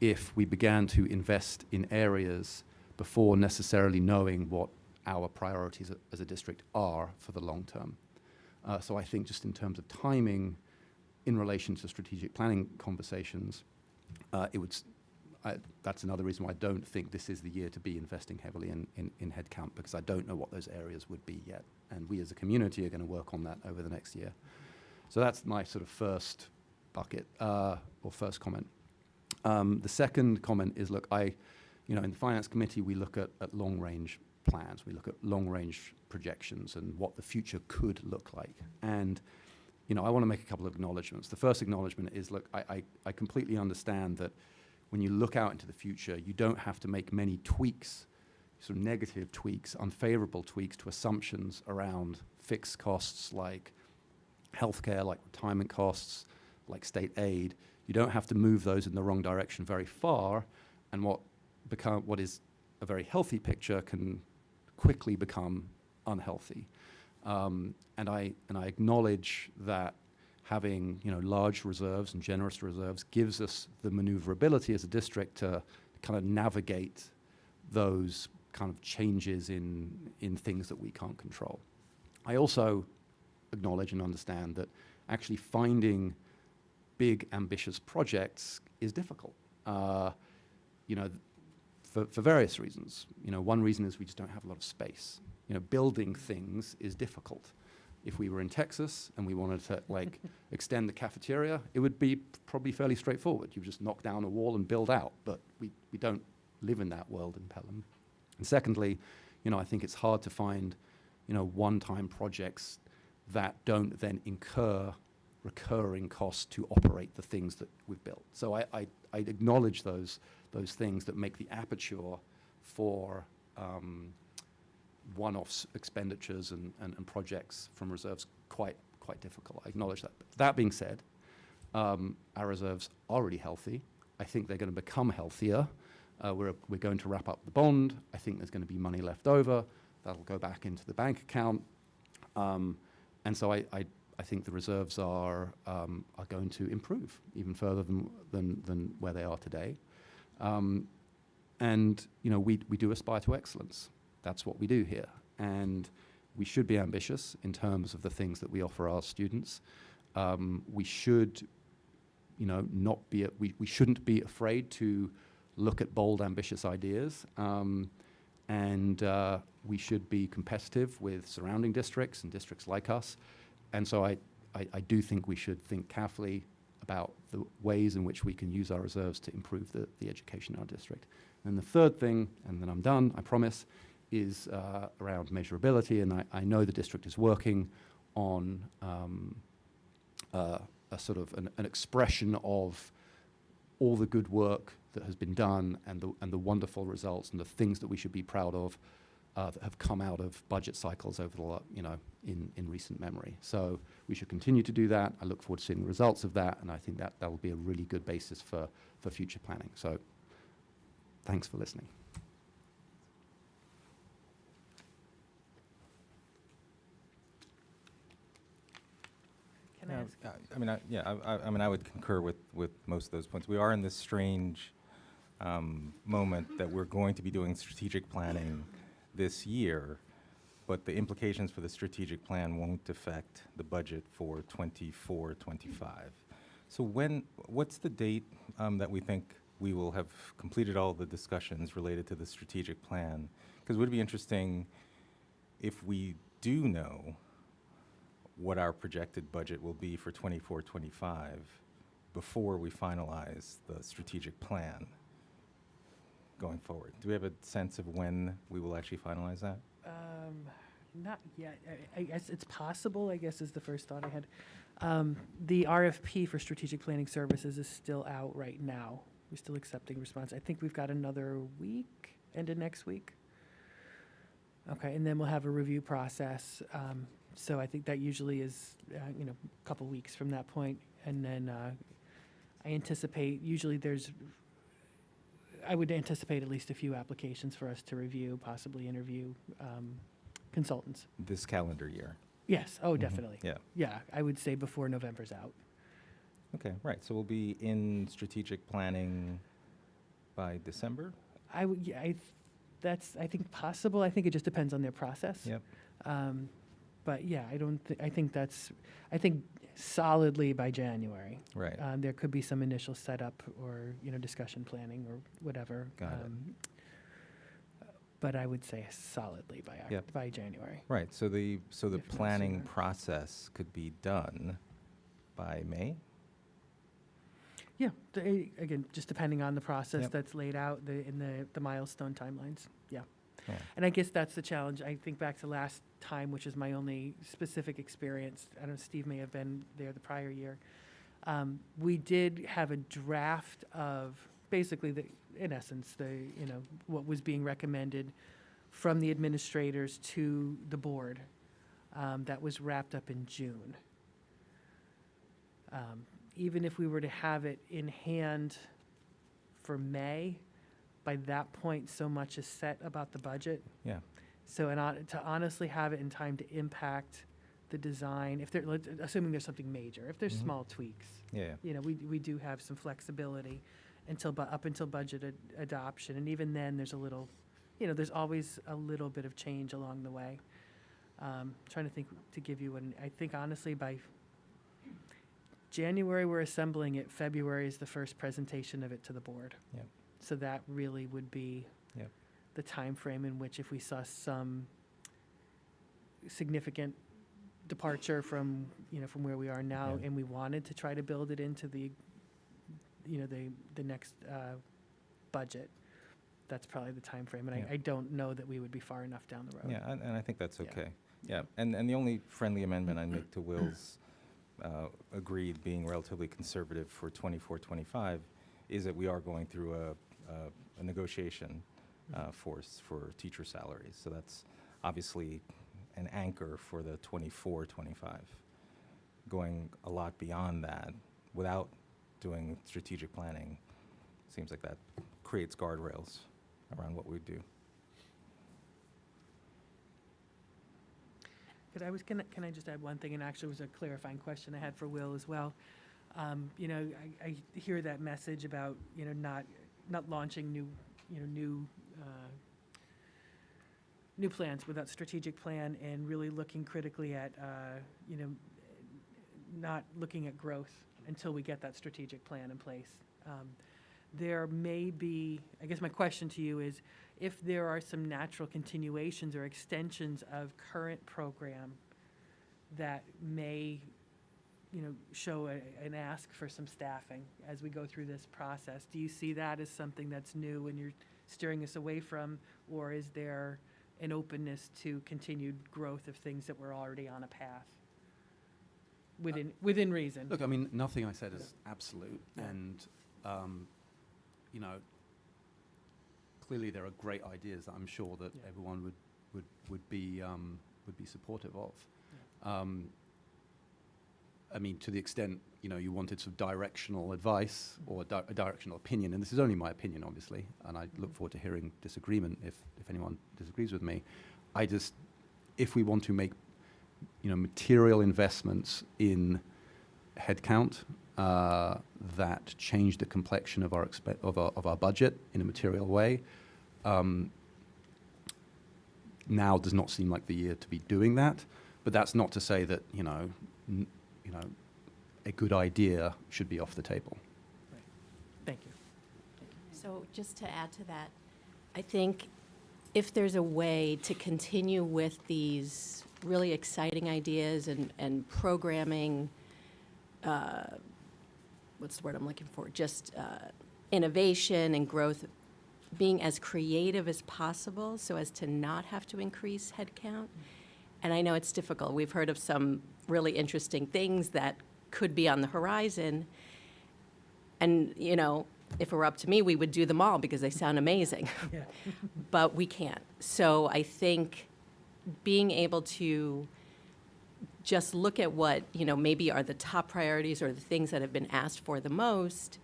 if we began to invest in areas before necessarily knowing what our priorities as a district are for the long term. So I think just in terms of timing in relation to strategic planning conversations, that's another reason why I don't think this is the year to be investing heavily in headcount, because I don't know what those areas would be yet. And we as a community are going to work on that over the next year. So that's my sort of first bucket, or first comment. The second comment is, look, in the Finance Committee, we look at long-range plans. We look at long-range projections and what the future could look like. And, I want to make a couple of acknowledgements. The first acknowledgement is, look, I completely understand that when you look out into the future, you don't have to make many tweaks, sort of negative tweaks, unfavorable tweaks to assumptions around fixed costs like healthcare, like retirement costs, like state aid. You don't have to move those in the wrong direction very far, and what is a very healthy picture can quickly become unhealthy. And I acknowledge that having large reserves and generous reserves gives us the maneuverability as a district to kind of navigate those kind of changes in things that we can't control. I also acknowledge and understand that actually finding big, ambitious projects is difficult, for various reasons. One reason is we just don't have a lot of space. Building things is difficult. If we were in Texas and we wanted to extend the cafeteria, it would be probably fairly straightforward. You just knock down a wall and build out, but we don't live in that world in Pelham. And secondly, I think it's hard to find, one-time projects that don't then incur recurring costs to operate the things that we've built. So I acknowledge those things that make the aperture for one-off expenditures and projects from reserves quite difficult. I acknowledge that. But that being said, our reserves are already healthy. I think they're going to become healthier. We're going to wrap up the bond. I think there's going to be money left over. That'll go back into the bank account. And so I think the reserves are going to improve even further than where they are today. And we do aspire to excellence. That's what we do here. And we should be ambitious in terms of the things that we offer our students. We should, we shouldn't be afraid to look at bold, ambitious ideas. And we should be competitive with surrounding districts and districts like us. And so I do think we should think carefully about the ways in which we can use our reserves to improve the education in our district. And the third thing, and then I'm done, I promise, is around measurability. And I know the district is working on a sort of an expression of all the good work that has been done and the wonderful results and the things that we should be proud of that have come out of budget cycles over the in recent memory. So we should continue to do that. I look forward to seeing the results of that, and I think that will be a really good basis for future planning. So thanks for listening. Can I ask? I would concur with most of those points. We are in this strange moment that we're going to be doing strategic planning this year, but the implications for the strategic plan won't affect the budget for 24-25. So what's the date that we think we will have completed all the discussions related to the strategic plan? Because it would be interesting if we do know what our projected budget will be for 24-25 before we finalize the strategic plan going forward. Do we have a sense of when we will actually finalize that? Not yet. I guess it's possible, I guess, is the first thought I had. The RFP for Strategic Planning Services is still out right now. We're still accepting response. I think we've got another week, end of next week. Okay, and then we'll have a review process. So I think that usually is, a couple weeks from that point. And then I anticipate, I would anticipate at least a few applications for us to review, possibly interview, consultants. This calendar year. Yes, oh, definitely. Yeah. Yeah, I would say before November's out. Okay, right. So we'll be in strategic planning by December? I would, yeah, that's, I think, possible. I think it just depends on their process. Yep. But yeah, I think solidly by January. Right. There could be some initial setup or, discussion planning or whatever. Got it. But I would say solidly Yep. by January. Right. So the If not planning sooner. process could be done by May? Yeah, again, just depending on the process Yep. that's laid out in the milestone timelines, yeah. Yeah. And I guess that's the challenge. I think back to last time, which is my only specific experience. I don't know, Steve may have been there the prior year. We did have a draft of basically in essence, what was being recommended from the administrators to the board. That was wrapped up in June. Even if we were to have it in hand for May, by that point, so much is set about the budget. Yeah. So, to honestly have it in time to impact the design, assuming there's something major, if there's Mhm. small tweaks, Yeah. we do have some flexibility up until budget adoption, and even then, there's a little, there's always a little bit of change along the way. Trying to think to give you I think honestly by January, we're assembling it. February is the first presentation of it to the board. Yep. So that really would be Yep. the time frame in which if we saw some significant departure from where we are now, Yeah. and we wanted to try to build it into the next budget, that's probably the time frame. And Yeah. I don't know that we would be far enough down the road. Yeah, and I think that's Yeah. okay. Yeah, and the only friendly amendment I make to Will's agreed being relatively conservative for 24-25 is that we are going through a negotiation for teacher salaries. So that's obviously an anchor for the 24-25. Going a lot beyond that without doing strategic planning seems like that creates guardrails around what we do. Can I just add one thing, and actually it was a clarifying question I had for Will as well. I hear that message about, not launching new plans without strategic plan, and really looking critically at, not looking at growth until we get that strategic plan in place. There may be, I guess my question to you is, if there are some natural continuations or extensions of current program that may, show an ask for some staffing as we go through this process, do you see that as something that's new and you're steering us away from, or is there an openness to continued growth of things that were already on a path within reason? Look, I mean, nothing I said is absolute, Yeah. and clearly there are great ideas that I'm sure that Yeah. everyone would be supportive of. I mean, to the extent you wanted some directional advice or a directional opinion, and this is only my opinion, obviously, and I look forward to hearing disagreement if anyone disagrees with me. If we want to make material investments in headcount that change the complexion of our budget in a material way, now does not seem like the year to be doing that. But that's not to say that a good idea should be off the table. Thank you. So just to add to that, I think if there's a way to continue with these really exciting ideas and programming, what's the word I'm looking for? Just innovation and growth, being as creative as possible so as to not have to increase headcount. And I know it's difficult. We've heard of some really interesting things that could be on the horizon. And, if it were up to me, we would do them all because they sound amazing. Yeah. But we can't. So I think being able to just look at what, maybe are the top priorities or the things that have been asked for the most,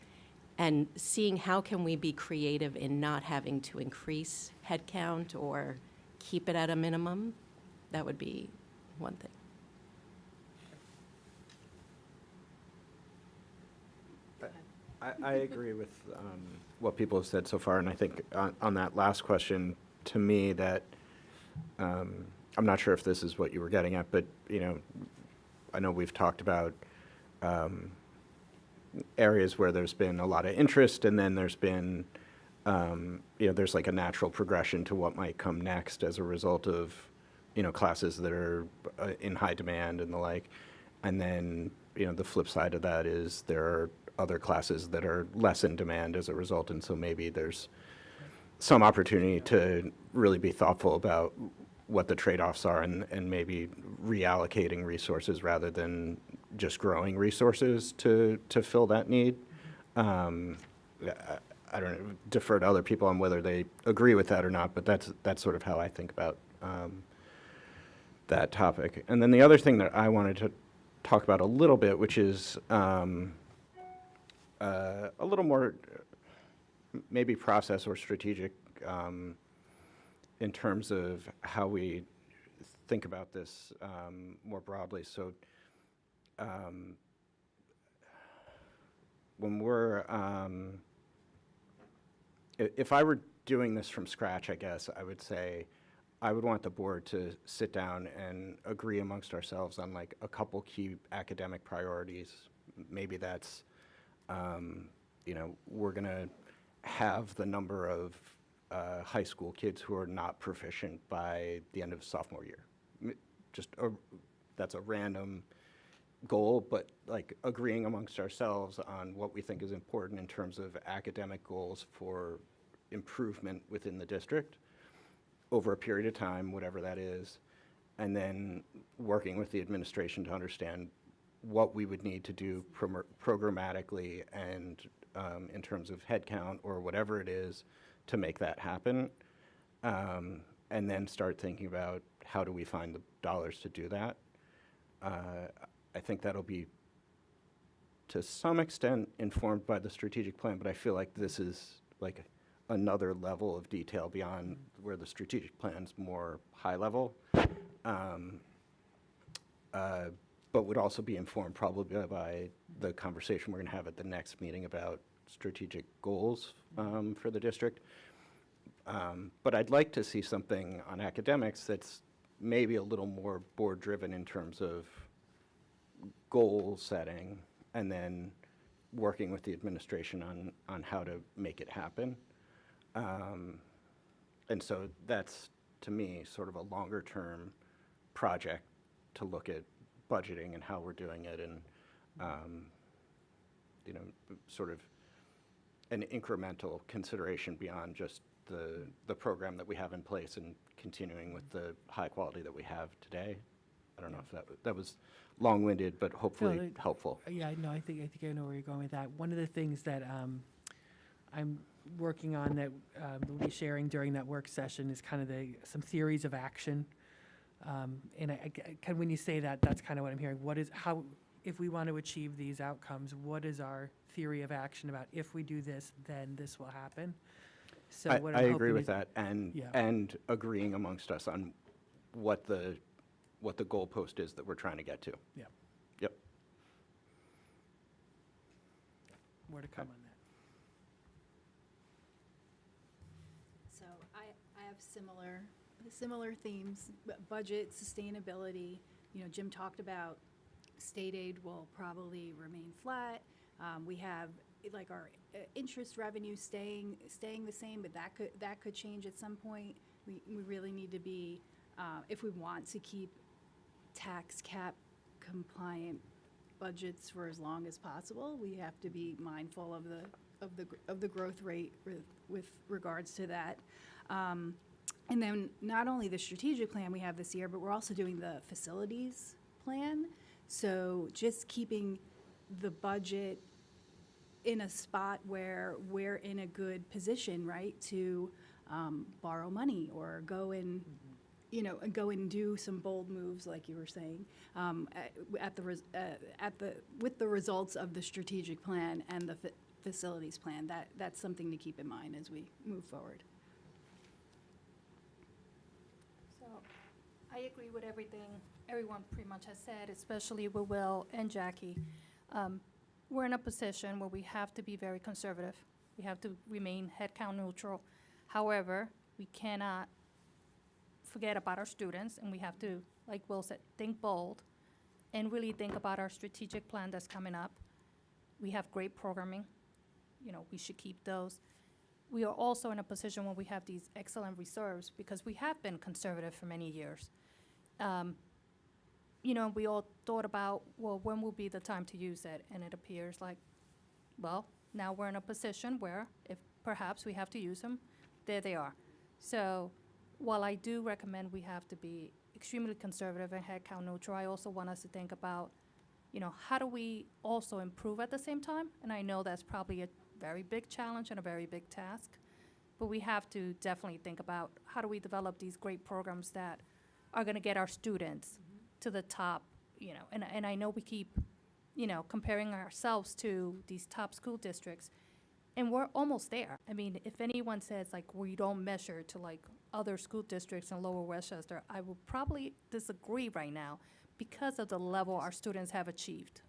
and seeing how can we be creative in not having to increase headcount or keep it at a minimum, That would be one thing. I agree with what people have said so far, and I think on that last question, to me, that, I'm not sure if this is what you were getting at, but, I know we've talked about areas where there's been a lot of interest, and then there's been, there's like a natural progression to what might come next as a result of, classes that are in high demand and the like. And then, the flip side of that is there are other classes that are less in demand as a result, and so maybe there's some opportunity to really be thoughtful about what the trade-offs are and maybe reallocating resources rather than just growing resources to fill that need. I don't know, defer to other people on whether they agree with that or not, but that's sort of how I think about that topic. And then the other thing that I wanted to talk about a little bit, which is a little more maybe process or strategic in terms of how we think about this more broadly. So when we're, if I were doing this from scratch, I guess I would say I would want the board to sit down and agree amongst ourselves on like a couple key academic priorities. Maybe that's, we're going to have the number of high school kids who are not proficient by the end of sophomore year. That's a random goal, but like agreeing amongst ourselves on what we think is important in terms of academic goals for improvement within the district over a period of time, whatever that is, and then working with the administration to understand what we would need to do programmatically and in terms of headcount or whatever it is to make that happen, and then start thinking about how do we find the dollars to do that. I think that'll be to some extent informed by the strategic plan, but I feel like this is like another level of detail beyond where the strategic plan's more high level. But would also be informed probably by the conversation we're going to have at the next meeting about strategic goals for the district. But I'd like to see something on academics that's maybe a little more board-driven in terms of goal setting and then working with the administration on how to make it happen. And so that's, to me, sort of a longer-term project to look at budgeting and how we're doing it, and sort of an incremental consideration beyond just the program that we have in place and continuing with the high quality that we have today. I don't know if that was long-winded, but hopefully helpful. Yeah, no, I think I know where you're going with that. One of the things that I'm working on that we'll be sharing during that work session is kind of some theories of action. And when you say that, that's kind of what I'm hearing. If we want to achieve these outcomes, what is our theory of action about if we do this, then this will happen? So what I I'm agree hoping with is- that, and agreeing amongst us on what the goalpost is that we're trying to get to. Yeah. Yep. More to come on that. So I have similar themes, budget, sustainability. Jim talked about state aid will probably remain flat. We have like our interest revenue staying the same, but that could change at some point. We really need to be, if we want to keep tax cap compliant budgets for as long as possible, we have to be mindful of the growth rate with regards to that. And then not only the strategic plan we have this year, but we're also doing the facilities plan. So just keeping the budget in a spot where we're in a good position, right, to borrow money or go and do some bold moves, like you were saying, with the results of the strategic plan and the facilities plan. That's something to keep in mind as we move forward. So I agree with everything everyone pretty much has said, especially with Will and Jackie. We're in a position where we have to be very conservative. We have to remain headcount neutral. However, we cannot forget about our students, and we have to, like Will said, think bold and really think about our strategic plan that's coming up. We have great programming. We should keep those. We are also in a position where we have these excellent reserves because we have been conservative for many years. We all thought about, well, when will be the time to use it? And it appears like, well, now we're in a position where if perhaps we have to use them, there they are. So while I do recommend we have to be extremely conservative and headcount neutral, I also want us to think about, how do we also improve at the same time? And I know that's probably a very big challenge and a very big task, but we have to definitely think about how do we develop these great programs that are going to get our students to the top, and I know we keep, comparing ourselves to these top school districts, and we're almost there. I mean, if anyone says like we don't measure to like other school districts in Lower Westchester, I will probably disagree right now because of the level our students have achieved.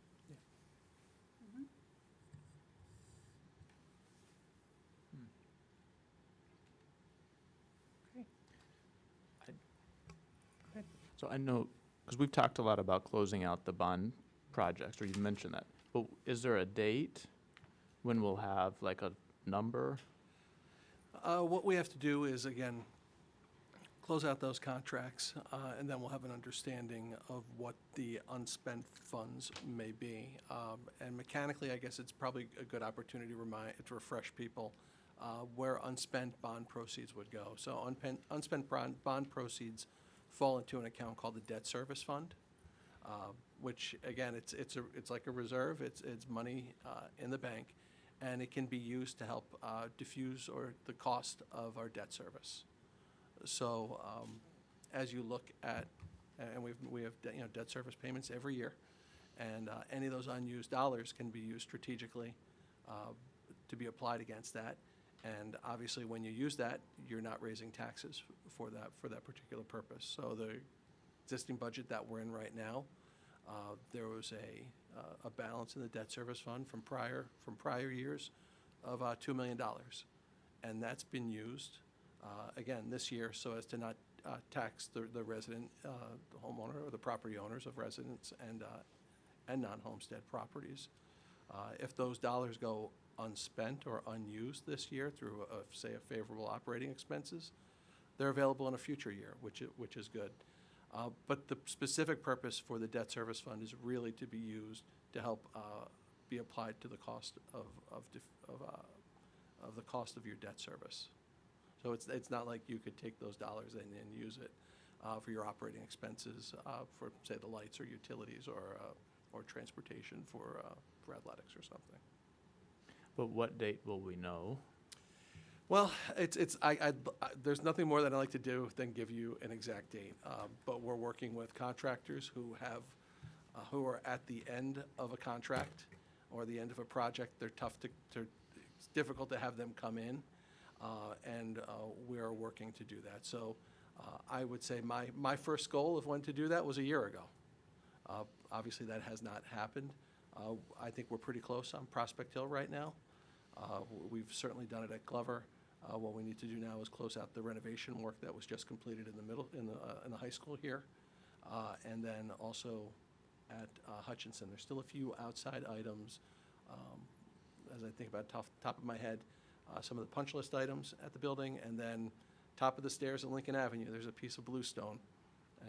So I know, because we've talked a lot about closing out the bond projects, or you mentioned that, but is there a date when we'll have like a number? What we have to do is, again, close out those contracts, and then we'll have an understanding of what the unspent funds may be. And mechanically, I guess it's probably a good opportunity to refresh people where unspent bond proceeds would go. So unspent bond proceeds fall into an account called the debt service fund, which again, it's like a reserve. It's money in the bank, and it can be used to help diffuse the cost of our debt service. So as you look at, and we have debt service payments every year, and any of those unused dollars can be used strategically to be applied against that. And obviously, when you use that, you're not raising taxes for that particular purpose. So the existing budget that we're in right now, there was a balance in the debt service fund from prior years of $2 million, and that's been used again this year so as to not tax the resident, the homeowner, or the property owners of residents and non-homestead properties. If those dollars go unspent or unused this year through, say, a favorable operating expenses, they're available in a future year, which is good. But the specific purpose for the debt service fund is really to be used to help be applied to the cost of the cost of your debt service. So it's not like you could take those dollars and use it for your operating expenses for, say, the lights or utilities or transportation for athletics or something. But what date will we know? Well, there's nothing more that I like to do than give you an exact date. But we're working with contractors who are at the end of a contract or the end of a project. They're tough it's difficult to have them come in, and we are working to do that. So I would say my first goal of when to do that was a year ago. Obviously, that has not happened. I think we're pretty close on Prospect Hill right now. We've certainly done it at Glover. What we need to do now is close out the renovation work that was just completed in the high school here, and then also at Hutchinson. There's still a few outside items. As I think about top of my head, some of the punch list items at the building, and then top of the stairs at Lincoln Avenue, there's a piece of bluestone,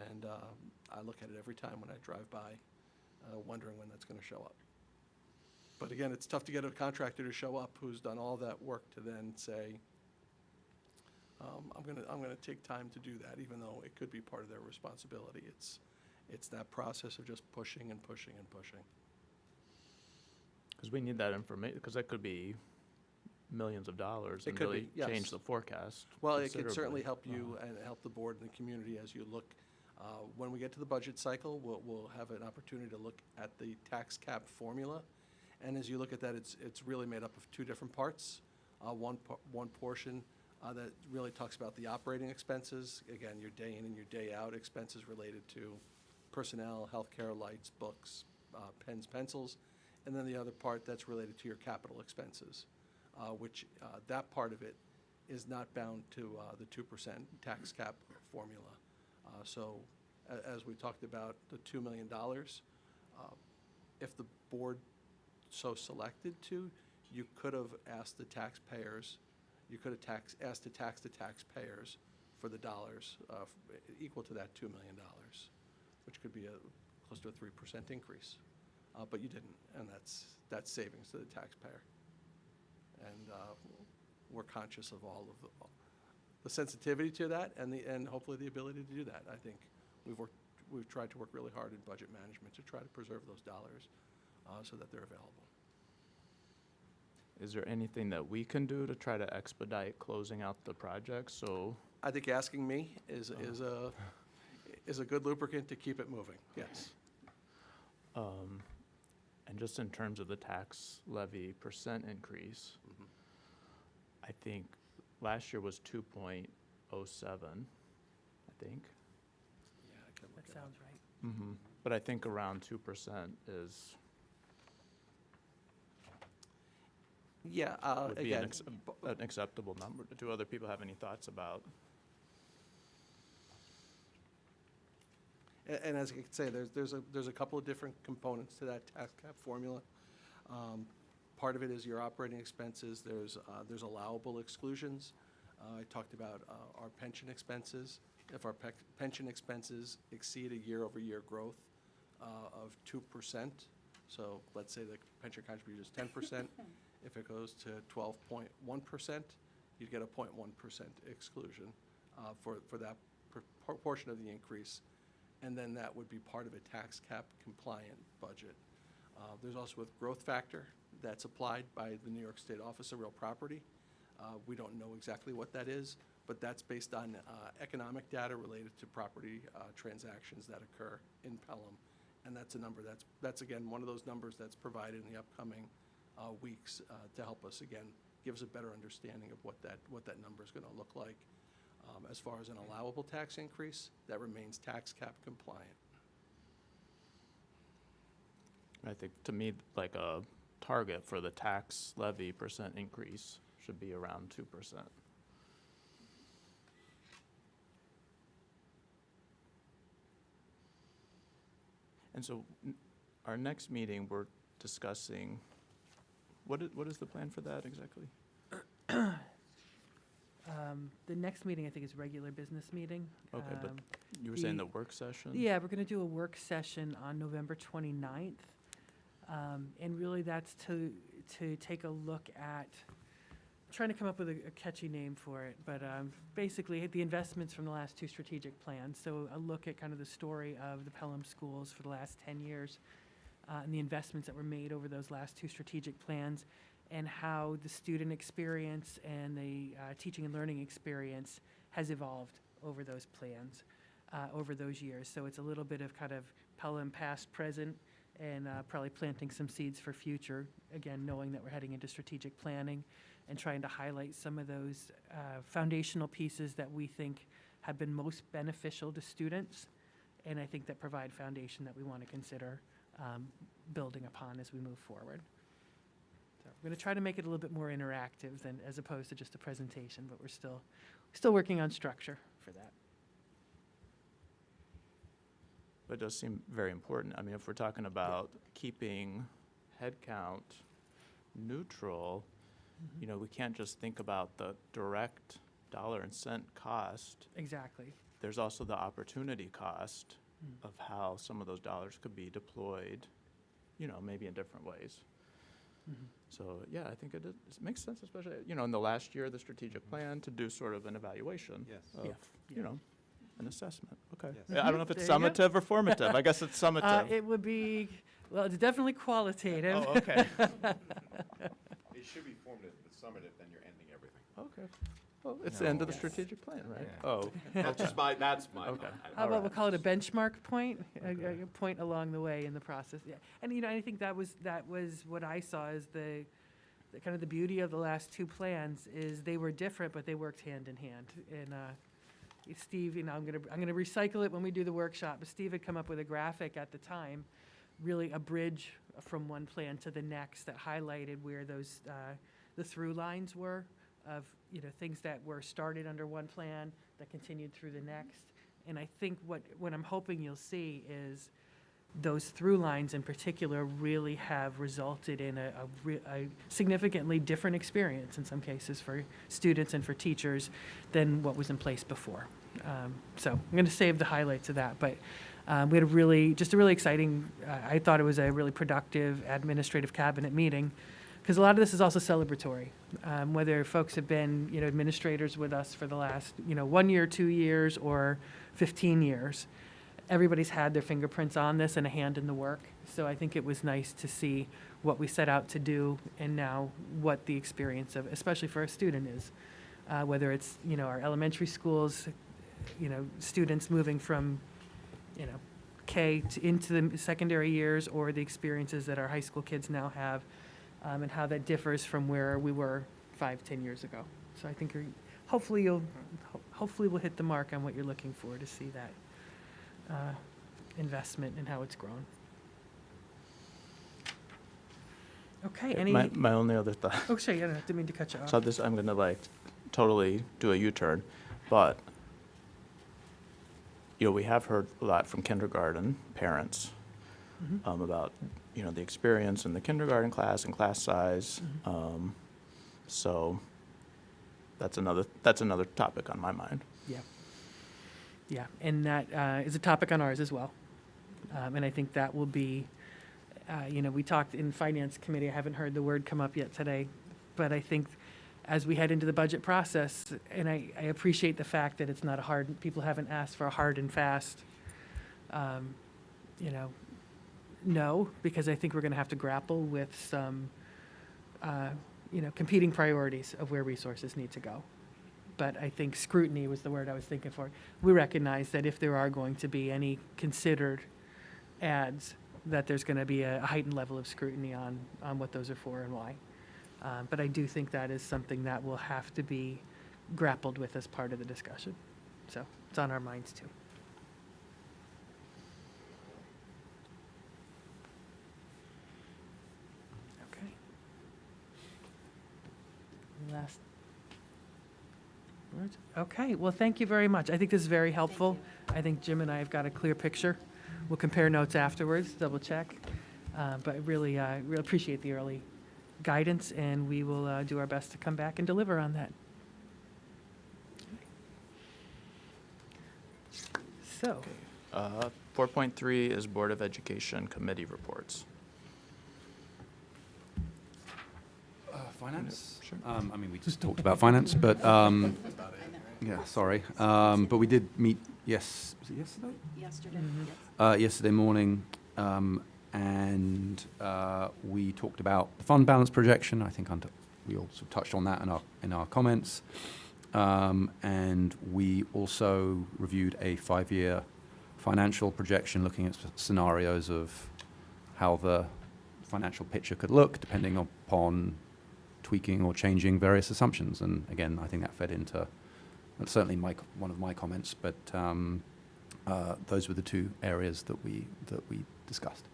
and I look at it every time when I drive by, wondering when that's going to show up. But again, it's tough to get a contractor to show up who's done all that work to then say, I'm gonna take time to do that, even though it could be part of their responsibility. It's that process of just pushing and pushing and pushing. Because we need that information, because that could be millions of dollars It and could really be, yes. change the forecast. Well, it can considerably. certainly help you and help the board and the community as you look. When we get to the budget cycle, we'll have an opportunity to look at the tax cap formula. And as you look at that, it's really made up of two different parts. One portion that really talks about the operating expenses. Again, your day in and your day out expenses related to personnel, healthcare, lights, books, pens, pencils. And then the other part that's related to your capital expenses, which that part of it is not bound to the 2% tax cap formula. So as we talked about, the $2 million, if the board so selected to, you could have asked the taxpayers, you could have asked to tax the taxpayers for the dollars equal to that $2 million, which could be close to a 3% increase. But you didn't, and that's savings to the taxpayer. And we're conscious of all of the sensitivity to that and hopefully the ability to do that. I think we've tried to work really hard in budget management to try to preserve those dollars so that they're available. Is there anything that we can do to try to expedite closing out the project? So I think asking me is a good lubricant to keep it moving, yes. and just in terms of the tax levy percent increase, I think last year was 2.07, I think. Yeah, I can look That it up. sounds right. But I think around 2% is, Yeah, would be an again, an acceptable number. Do other people have any thoughts about? and as I could say, there's a couple of different components to that tax cap formula. Part of it is your operating expenses. There's allowable exclusions. I talked about our pension expenses. If our pension expenses exceed a year-over-year growth of 2%, so let's say the pension contribution is 10%, if it goes to 12.1%, you'd get a 0.1% exclusion for that portion of the increase, and then that would be part of a tax cap compliant budget. There's also a growth factor that's applied by the New York State Office of Real Property. We don't know exactly what that is, but that's based on economic data related to property transactions that occur in Pelham. And that's a number that's again, one of those numbers that's provided in the upcoming weeks to help us, again, give us a better understanding of what that number is going to look like. As far as an allowable tax increase, that remains tax cap compliant. I think, to me, like a target for the tax levy percent increase should be around 2%. And so our next meeting, we're discussing, what is the plan for that exactly? The next meeting, I think, is a regular business meeting. Okay, but you were saying the- the work session? Yeah, we're going to do a work session on November 29th. And really that's to take a look at, trying to come up with a catchy name for it, but basically the investments from the last two strategic plans. So a look at kind of the story of the Pelham schools for the last 10 years and the investments that were made over those last two strategic plans and how the student experience and the teaching and learning experience has evolved over those plans, over those years. So it's a little bit of kind of Pelham past, present, and probably planting some seeds for future, again, knowing that we're heading into strategic planning and trying to highlight some of those foundational pieces that we think have been most beneficial to students, and I think that provide foundation that we want to consider building upon as we move forward. So we're going to try to make it a little bit more interactive than as opposed to just a presentation, but we're still working on structure for that. But it does seem very important. I mean, if we're talking about keeping headcount neutral, you know, we can't just think about the direct dollar and cent cost. Exactly. There's also the opportunity cost of how some of those dollars could be deployed, you know, maybe in different ways. So, yeah, I think it makes sense, especially, you know, in the last year of the strategic plan to do sort of an evaluation Yes. of, Yeah. you know, an assessment. Okay. Yes. Yeah, I don't know if it's There you go. summative or formative. I guess it's summative. It would be, well, it's definitely qualitative. Oh, okay. It should be formative, but summative, then you're ending everything. Okay. Well, it's the end of the Yes. strategic plan, right? Yeah. Oh, That's my. Okay. How about we'll call it a benchmark point, a point along the way in the process, yeah. And, you know, I think that was what I saw as the kind of the beauty of the last two plans is they were different, but they worked hand in hand. And Steve, I'm gonna recycle it when we do the workshop, but Steve had come up with a graphic at the time, really a bridge from one plan to the next that highlighted where those, the through lines were of, things that were started under one plan that continued through the next. And I think what I'm hoping you'll see is those through lines in particular really have resulted in a significantly different experience in some cases for students and for teachers than what was in place before. So I'm going to save the highlights of that, but we had a really exciting, I thought it was a really productive administrative cabinet meeting, because a lot of this is also celebratory. Whether folks have been, administrators with us for the last, 1 year, 2 years, or 15 years, everybody's had their fingerprints on this and a hand in the work. So I think it was nice to see what we set out to do and now what the experience of, especially for a student is. Whether it's, our elementary schools, students moving from, K into the secondary years, or the experiences that our high school kids now have, and how that differs from where we were 5-10 years ago. So I think hopefully we'll hit the mark on what you're looking for to see that investment and how it's grown. Okay, My only other thought. Oh, sorry, I didn't mean to cut you off. So this, I'm gonna totally do a U-turn, but, we have heard a lot from kindergarten parents about, the experience in the kindergarten class and class size. So that's another topic on my mind. Yeah, and that is a topic on ours as well. And I think that will be, we talked in Finance Committee, I haven't heard the word come up yet today, but I think as we head into the budget process, and I appreciate the fact that it's not people haven't asked for a hard and fast, no, because I think we're going to have to grapple with some, competing priorities of where resources need to go. But I think scrutiny was the word I was thinking for. We recognize that if there are going to be any considered ads, that there's going to be a heightened level of scrutiny on what those are for and why. But I do think that is something that will have to be grappled with as part of the discussion. So it's on our minds too. Okay. Last words? Okay, well, thank you very much. I think this is very helpful. I think Jim and I have got a clear picture. We'll compare notes afterwards, double check. But really appreciate the early guidance, and we will do our best to come back and deliver on that. So, 4.3 is Board of Education Committee reports. Finance? Sure. We just talked about finance, but, yeah, sorry. But we did meet, was it yesterday? Yesterday. Yesterday morning, and we talked about the fund balance projection. I think we also touched on that in our comments. And we also reviewed a 5-year financial projection looking at scenarios of how the financial picture could look depending upon tweaking or changing various assumptions. And again, I think that fed into certainly one of my comments, but those were the two areas that we discussed.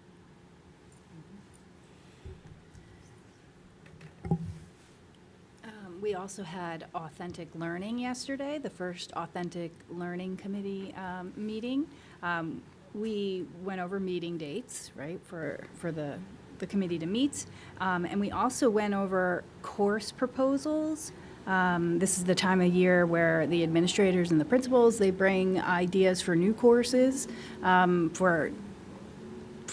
We also had Authentic Learning yesterday, the first Authentic Learning Committee meeting. We went over meeting dates, right, for the committee to meet. And we also went over course proposals. This is the time of year where the administrators and the principals, they bring ideas for new courses for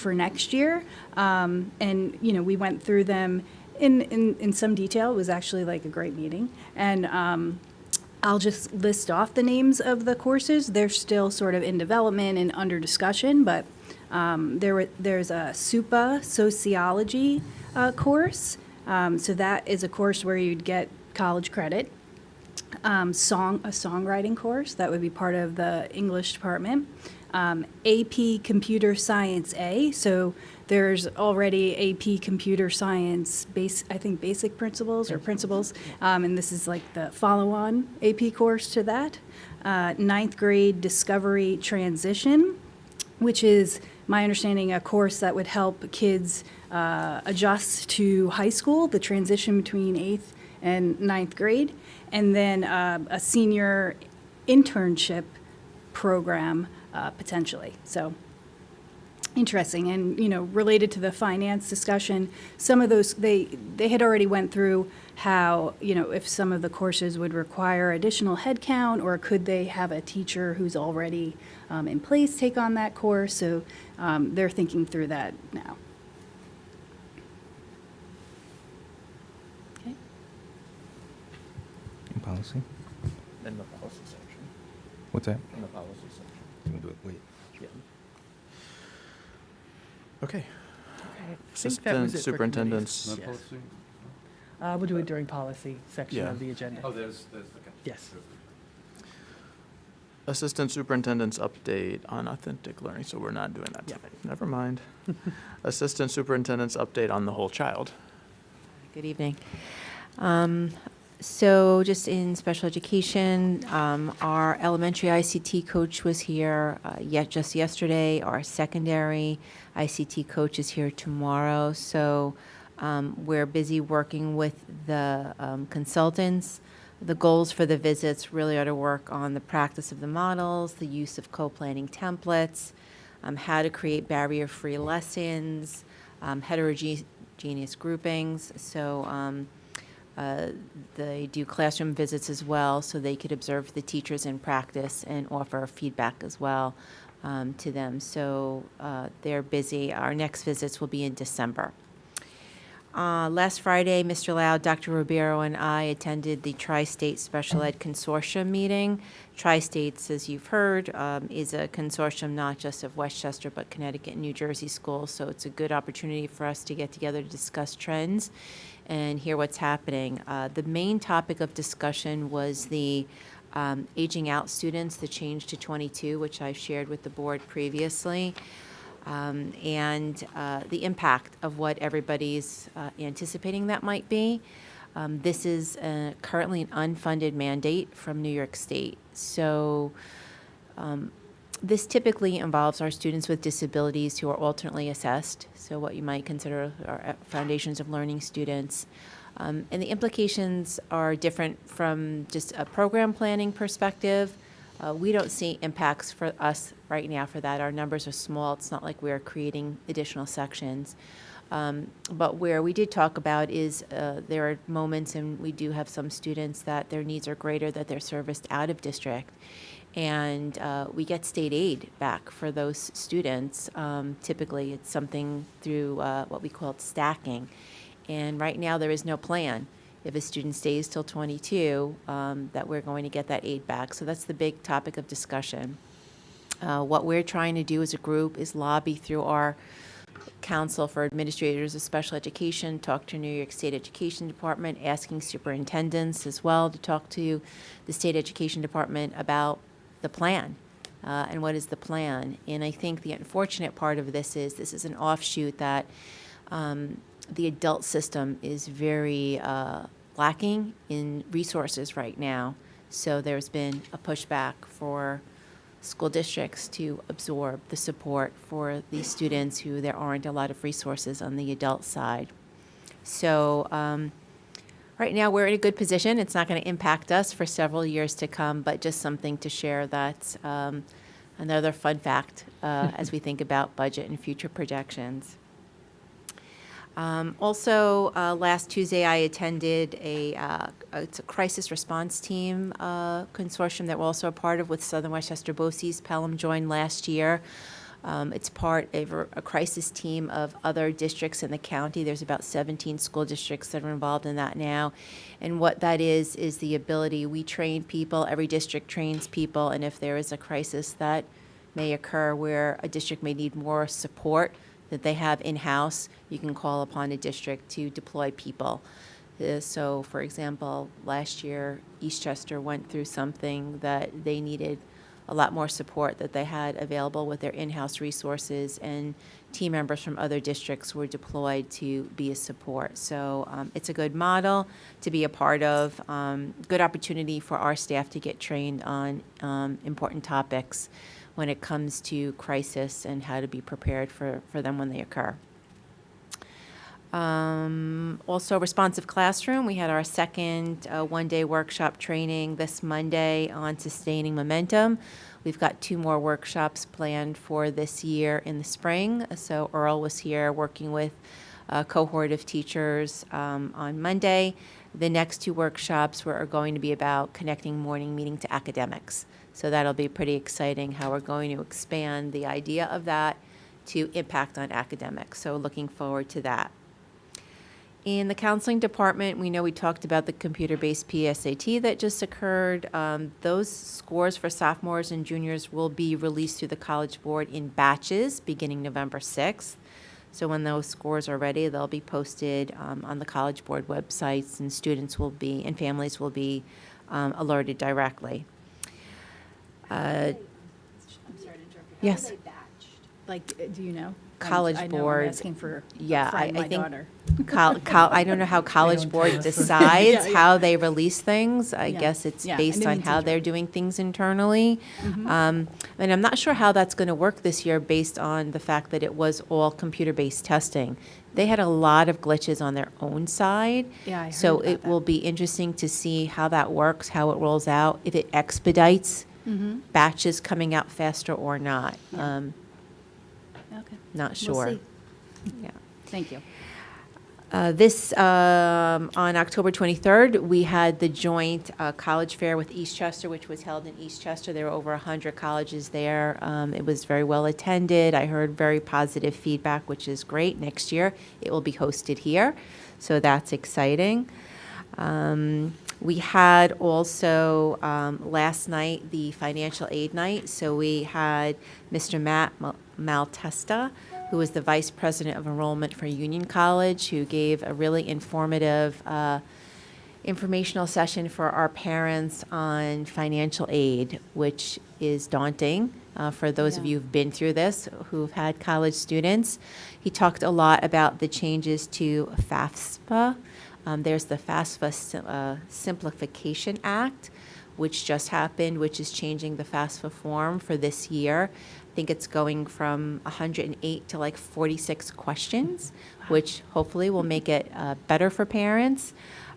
next year. And, we went through them in some detail. It was actually like a great meeting. And I'll just list off the names of the courses. They're still sort of in development and under discussion, but there's a SUPA sociology course. So that is a course where you'd get college credit. A songwriting course that would be part of the English department. AP Computer Science A. So there's already AP Computer Science basic principles or principles, and this is like the follow-on AP course to that. Ninth grade Discovery Transition, which is my understanding a course that would help kids adjust to high school, the transition between 8th and ninth grade, and then a senior internship program potentially. So interesting. And, related to the finance discussion, some of those, they had already went through how, if some of the courses would require additional headcount, or could they have a teacher who's already in place take on that course. So they're thinking through that now. Okay. In policy? In the policy section. What's that? In the policy section. We'll do it, wait. Yeah. Okay. I think that was Assistant it for committees. superintendents. Yes. We'll do it during policy section Yeah. of the agenda. Oh, there's, okay. Yes. Assistant superintendent's update on authentic learning, so we're not doing that Yeah. tonight. Never mind. Assistant superintendent's update on the whole child. Good evening. So just in special education, our elementary ICT coach was here just yesterday. Our secondary ICT coach is here tomorrow. So we're busy working with the consultants. The goals for the visits really are to work on the practice of the models, the use of co-planning templates, how to create barrier-free lessons, heterogeneous groupings. So they do classroom visits as well, so they could observe the teachers in practice and offer feedback as well to them. So they're busy. Our next visits will be in December. Last Friday, Mr. Lau, Dr. Ribeiro, and I attended the Tri-State Special Ed Consortium meeting. Tri-States, as you've heard, is a consortium not just of Westchester, but Connecticut and New Jersey schools. So it's a good opportunity for us to get together to discuss trends and hear what's happening. The main topic of discussion was the aging out students, the change to 22, which I've shared with the board previously. And the impact of what everybody's anticipating that might be. This is currently an unfunded mandate from New York State. So this typically involves our students with disabilities who are alternately assessed, so what you might consider our foundations of learning students. And the implications are different from just a program planning perspective. We don't see impacts for us right now for that. Our numbers are small. It's not like we're creating additional sections. But where we did talk about is there are moments, and we do have some students that their needs are greater, that they're serviced out of district. And we get state aid back for those students. Typically, it's something through what we call stacking. And right now, there is no plan. If a student stays till 22, that we're going to get that aid back. So that's the big topic of discussion. What we're trying to do as a group is lobby through our Council for Administrators of Special Education, talk to New York State Education Department, asking superintendents as well to talk to the State Education Department about the plan. And what is the plan? And I think the unfortunate part of this is an offshoot that the adult system is very lacking in resources right now. So there's been a pushback for school districts to absorb the support for these students who there aren't a lot of resources on the adult side. So right now we're in a good position. It's not going to impact us for several years to come, but just something to share that's another fun fact as we think about budget and future projections. Also, last Tuesday, I attended it's a crisis response team consortium that we're also a part of with Southern Westchester BOCES. Pelham joined last year. It's part of a crisis team of other districts in the county. There's about 17 school districts that are involved in that now. And what that is the ability, we train people, every district trains people, and if there is a crisis that may occur where a district may need more support that they have in-house, you can call upon a district to deploy people. So, for example, last year, Eastchester went through something that they needed a lot more support that they had available with their in-house resources, and team members from other districts were deployed to be a support. So it's a good model to be a part of, good opportunity for our staff to get trained on important topics when it comes to crisis and how to be prepared for them when they occur. Also, responsive classroom. We had our second one-day workshop training this Monday on sustaining momentum. We've got 2 more workshops planned for this year in the spring. So Earl was here working with a cohort of teachers on Monday. The next 2 workshops are going to be about connecting morning meeting to academics. So that'll be pretty exciting how we're going to expand the idea of that to impact on academics. So looking forward to that. In the counseling department, we know we talked about the computer-based PSAT that just occurred. Those scores for sophomores and juniors will be released through the College Board in batches beginning November 6th. So when those scores are ready, they'll be posted on the College Board websites, and students will be, and families will be alerted directly. I'm sorry to interrupt you. Yes. How are they batched? Like, do you know? College I know Board. I'm asking for Yeah, a friend, I my think daughter. I don't know how College don't Board tell us. decides Yeah, yeah. how they release things. I Yeah. guess it's Yeah, I based didn't on mean to how they're interrupt. doing things internally. And I'm not sure how that's going to work this year based on the fact that it was all computer-based testing. They had a lot of glitches on their own side. Yeah, I heard So about it that. will be interesting to see how that works, how it rolls out, if it expedites batches coming out faster or not. Yeah. Okay. Not We'll sure. see. Yeah. Thank you. On October 23rd, we had the joint college fair with Eastchester, which was held in Eastchester. There were over 100 colleges there. It was very well attended. I heard very positive feedback, which is great. Next year, it will be hosted here, so that's exciting. We had also last night the financial aid night. So we had Mr. Matt Maltesta, who is the Vice President of Enrollment for Union College, who gave a really informative informational session for our parents on financial aid, which is daunting for those of Yeah. you who've been through this, who've had college students. He talked a lot about the changes to FAFSA. There's the FAFSA Simplification Act, which just happened, which is changing the FAFSA form for this year. I think it's going from 108 to like 46 questions, which hopefully will make it better for parents.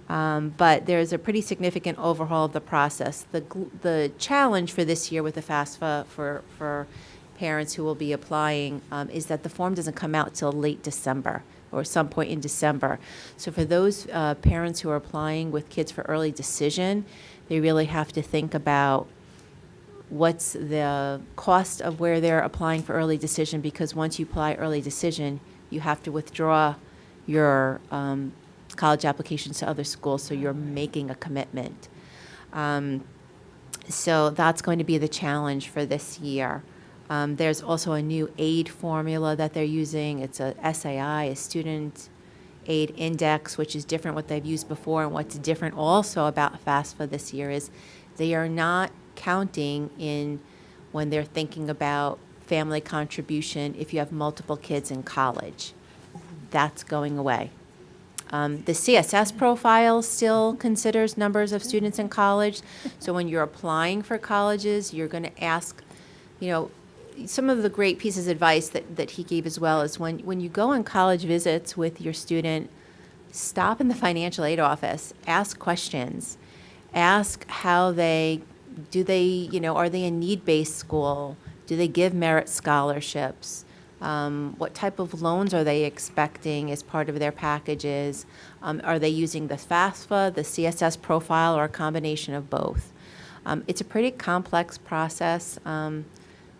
But there's a pretty significant overhaul of the process. The challenge for this year with the FAFSA for parents who will be applying is that the form doesn't come out till late December or some point in December. So for those parents who are applying with kids for early decision, they really have to think about what's the cost of where they're applying for early decision, because once you apply early decision, you have to withdraw your college applications to other schools, so you're making a commitment. So that's going to be the challenge for this year. There's also a new aid formula that they're using. It's a SAI, a Student Aid Index, which is different what they've used before. And what's different also about FAFSA this year is they are not counting in when they're thinking about family contribution if you have multiple kids in college. That's going away. The CSS profile still considers numbers of students in college. So when you're applying for colleges, you're going to ask, some of the great pieces of advice that he gave as well is when you go on college visits with your student, stop in the financial aid office, ask questions, ask how are they a need-based school? Do they give merit scholarships? What type of loans are they expecting as part of their packages? Are they using the FAFSA, the CSS profile, or a combination of both? It's a pretty complex process.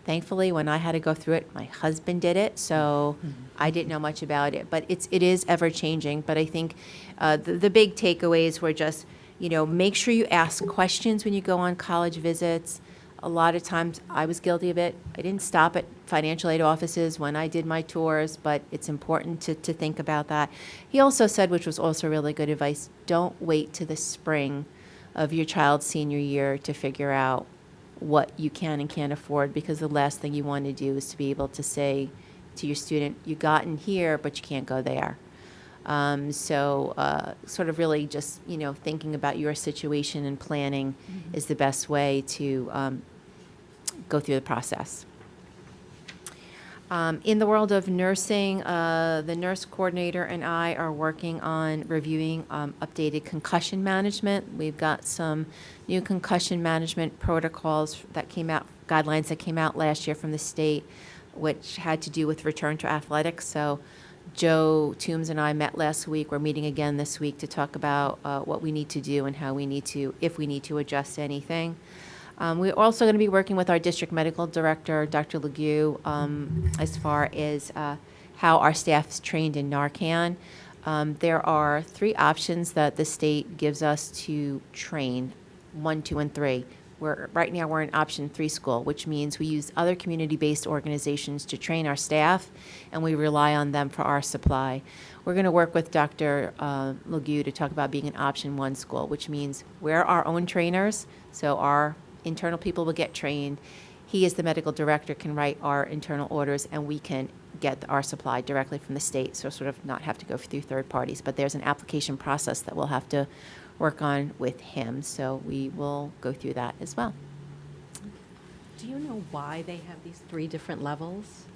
Thankfully, when I had to go through it, my husband did it, so I didn't know much about it. But it is ever-changing. But I think the big takeaways were just, make sure you ask questions when you go on college visits. A lot of times, I was guilty of it. I didn't stop at financial aid offices when I did my tours, but it's important to think about that. He also said, which was also really good advice, don't wait to the spring of your child's senior year to figure out what you can and can't afford, because the last thing you want to do is to be able to say to your student, you got in here, but you can't go there. Sort of really just, thinking about your situation and planning is the best way to go through the process. In the world of nursing, the nurse coordinator and I are working on reviewing updated concussion management. We've got some new concussion management protocols that came out, guidelines that came out last year from the state, which had to do with return to athletics. So Joe Toombs and I met last week. We're meeting again this week to talk about what we need to do and how we need to, if we need to adjust anything. We're also going to be working with our district medical director, Dr. Legue, as far as how our staff is trained in Narcan. There are 3 options that the state gives us to train, 1, 2, and 3. Right now we're in option 3 school, which means we use other community-based organizations to train our staff, and we rely on them for our supply. We're going to work with Dr. Legue to talk about being an option 1 school, which means we're our own trainers, so our internal people will get trained. He, as the medical director, can write our internal orders, and we can get our supply directly from the state, so sort of not have to go through third parties. But there's an application process that we'll have to work on with him, so we will go through that as well. Do you know why they have these 3 different levels?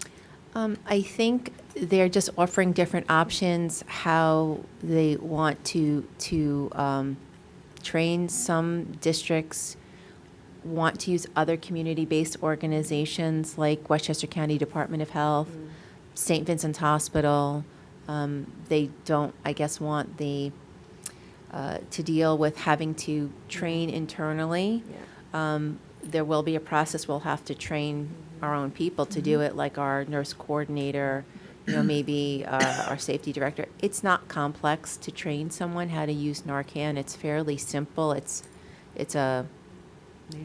I think they're just offering different options, how they want to train. Some districts want to use other community-based organizations like Westchester County Department of Health, St. Vincent's Hospital. They don't, I guess, want the to deal with having to train internally. There will be a process. We'll have to train our own people to do it, like our nurse coordinator, maybe our safety director. It's not complex to train someone how to use Narcan. It's fairly simple. It's a